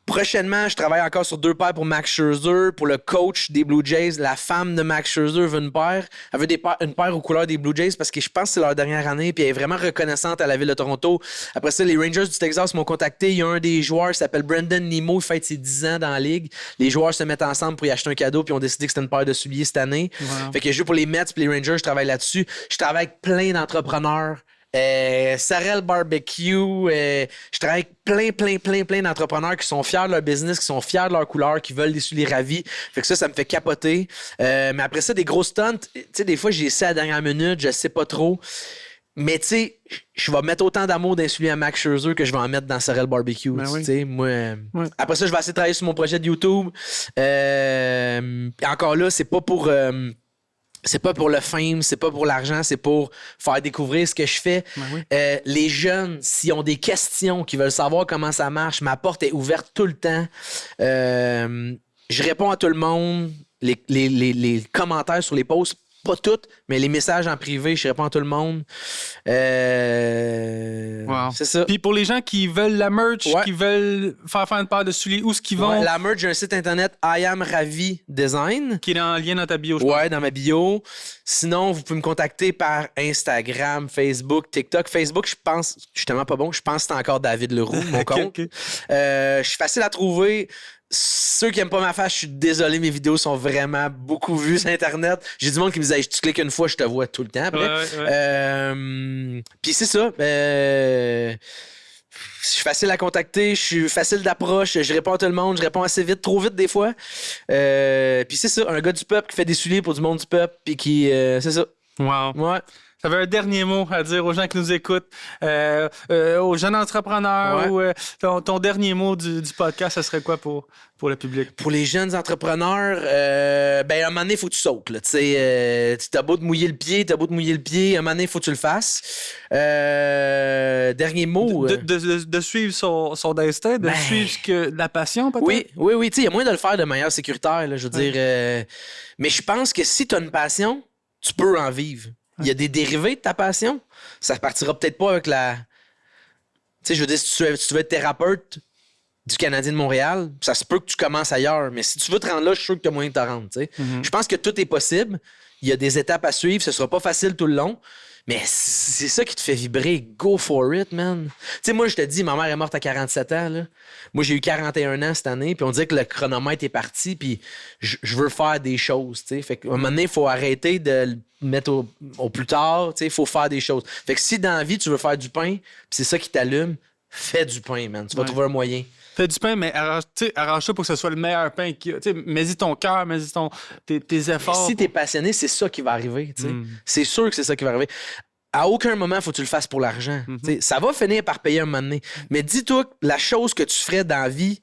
prochainement, je travaille encore sur 2 paires pour Max Scherzer, pour le coach des Blue Jays. La femme de Max Scherzer veut une paire. Elle veut une paire aux couleurs des Blue Jays parce que je pense que c'est leur dernière année, puis elle est vraiment reconnaissante à la ville de Toronto. Après ça, les Rangers du Texas m'ont contacté. Il y a un des joueurs qui s'appelle Brandon Nimmo, il fête ses 10 ans dans la ligue. Les joueurs se mettent ensemble pour y acheter un cadeau, puis ont décidé que c'était une paire de souliers cette année.
Wow.
Fait que je joue pour les Mets puis les Rangers, je travaille là-dessus. Je travaille avec plein d'entrepreneurs. Sarel Barbecue, je travaille avec plein d'entrepreneurs qui sont fiers de leur business, qui sont fiers de leur couleur, qui veulent des souliers ravis. Fait que ça me fait capoter. Mais après ça, des grosses stunts, tu sais, des fois, j'ai essayé à la dernière minute, je sais pas trop. Mais tu sais, je vais mettre autant d'amour d'un soulier à Max Scherzer que je vais en mettre dans Sarel Barbecue.
Ben oui.
Tu sais, moi.
Ouais.
Après ça, je vais essayer de travailler sur mon projet de YouTube. Encore là, c'est pas pour le fame, c'est pas pour l'argent, c'est pour faire découvrir ce que je fais.
Ben oui.
Les jeunes, s'ils ont des questions, qui veulent savoir comment ça marche, ma porte est ouverte tout le temps. Je réponds à tout le monde. Les commentaires sur les posts, pas toutes, mais les messages en privé, je réponds à tout le monde.
Wow.
C'est ça.
Puis pour les gens qui veulent la merch,
Ouais.
qui veulent faire une paire de souliers, où est-ce qu'ils vont?
Ouais, la merch, j'ai un site internet I Am Ravi Design.
Qui est en lien dans ta bio, je pense.
Ouais, dans ma bio. Sinon, vous pouvez me contacter par Instagram, Facebook, TikTok. Facebook, je pense, je suis tellement pas bon, je pense que c'est encore David Leroux, mon
Ok,
compte.
ok.
Je suis facile à trouver. Ceux qui aiment pas ma face, je suis désolé, mes vidéos sont vraiment beaucoup vues sur Internet. J'ai du monde qui me disait, tu cliques une fois, je te vois tout le temps après.
Ouais.
Puis c'est ça. Je suis facile à contacter, je suis facile d'approche, je réponds à tout le monde, je réponds assez vite, trop vite des fois. Puis c'est ça, un gars du peuple qui fait des souliers pour du monde du peuple, puis qui... c'est ça.
Wow.
Ouais.
Tu avais un dernier mot à dire aux gens qui nous écoutent, aux jeunes entrepreneurs, ou ton dernier mot du podcast, ça serait quoi pour le public?
Pour les jeunes entrepreneurs, à un moment donné, il faut que tu sautes. Tu sais, t'as beau te mouiller le pied, à un moment donné, il faut que tu le fasses. Dernier mot.
De suivre son destin, de suivre la passion, peut-être?
Oui. Tu sais, il y a moyen de le faire de manière sécuritaire, là, je veux dire. Mais je pense que si tu as une passion, tu peux en vivre. Il y a des dérivés de ta passion. Ça partira peut-être pas avec la... Tu sais, je veux dire, si tu veux être thérapeute du Canadien de Montréal, ça se peut que tu commences ailleurs. Mais si tu veux te rendre là, je suis sûr que tu as moyen de te rendre. Tu sais. Je pense que tout est possible. Il y a des étapes à suivre. Ce sera pas facile tout le long. Mais c'est ça qui te fait vibrer. Go for it, man. Tu sais, moi, je te dis, ma mère est morte à 47 ans. Là. Moi, j'ai eu 41 ans cette année. Puis on dirait que le chronomètre est parti. Puis je veux faire des choses. Tu sais. Fait qu'à un moment donné, il faut arrêter de le mettre au plus tard. Tu sais. Il faut faire des choses. Fait que si dans la vie, tu veux faire du pain, puis c'est ça qui t'allume, fais du pain, man. Tu vas trouver un moyen.
Fais du pain, mais arrange-toi pour que ce soit le meilleur pain qu'il y a. Mets-y ton cœur, mets-y tes efforts.
Mais si t'es passionné, c'est ça qui va arriver. C'est sûr que c'est ça qui va arriver. À aucun moment, faut que tu le fasses pour l'argent. Ça va finir par payer un moment donné. Mais dis-toi que la chose que tu ferais dans la vie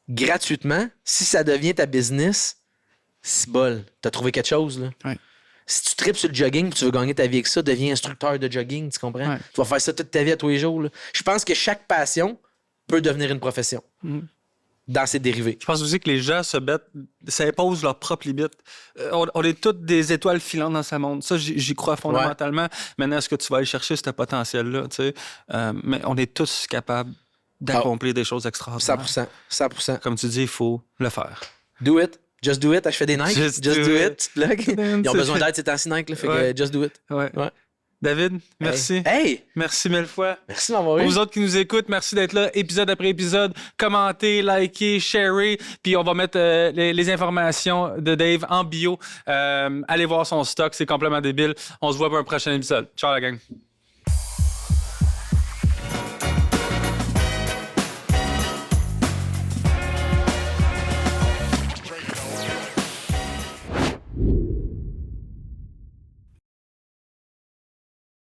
gratuitement, si ça devient ta business, c'est bol. T'as trouvé quelque chose, là.
Ouais.
Si tu tripes sur le jogging et tu veux gagner ta vie avec ça, deviens instructeur de jogging, tu comprends?
Ouais.
Tu vas faire ça toute ta vie à tous les jours. Là. Je pense que chaque passion peut devenir une profession dans ses dérivés.
Je pense aussi que les gens s'imposent leurs propres limites. On est toutes des étoiles filantes dans ce monde. Ça, j'y crois fondamentalement. Ouais. Maintenant, est-ce que tu vas aller chercher ce potentiel-là? Mais on est tous capables d'accomplir des choses extraordinaires.
100%.
Comme tu dis, il faut le faire.
Do it. Just do it. Je fais des Nike. Just do it. Tu te plugues. Ils ont besoin d'aide ces temps-ci, Nike. Là, fait que just do it.
Ouais. David, merci.
Hey!
Merci mille fois.
Merci de m'avoir eu.
Aux autres qui nous écoutent, merci d'être là, épisode après épisode. Commentez, likez, sharez, puis on va mettre les informations de Dave en bio. Allez voir son stock, c'est complètement débile. On se voit pour un prochain épisode. Ciao la gang.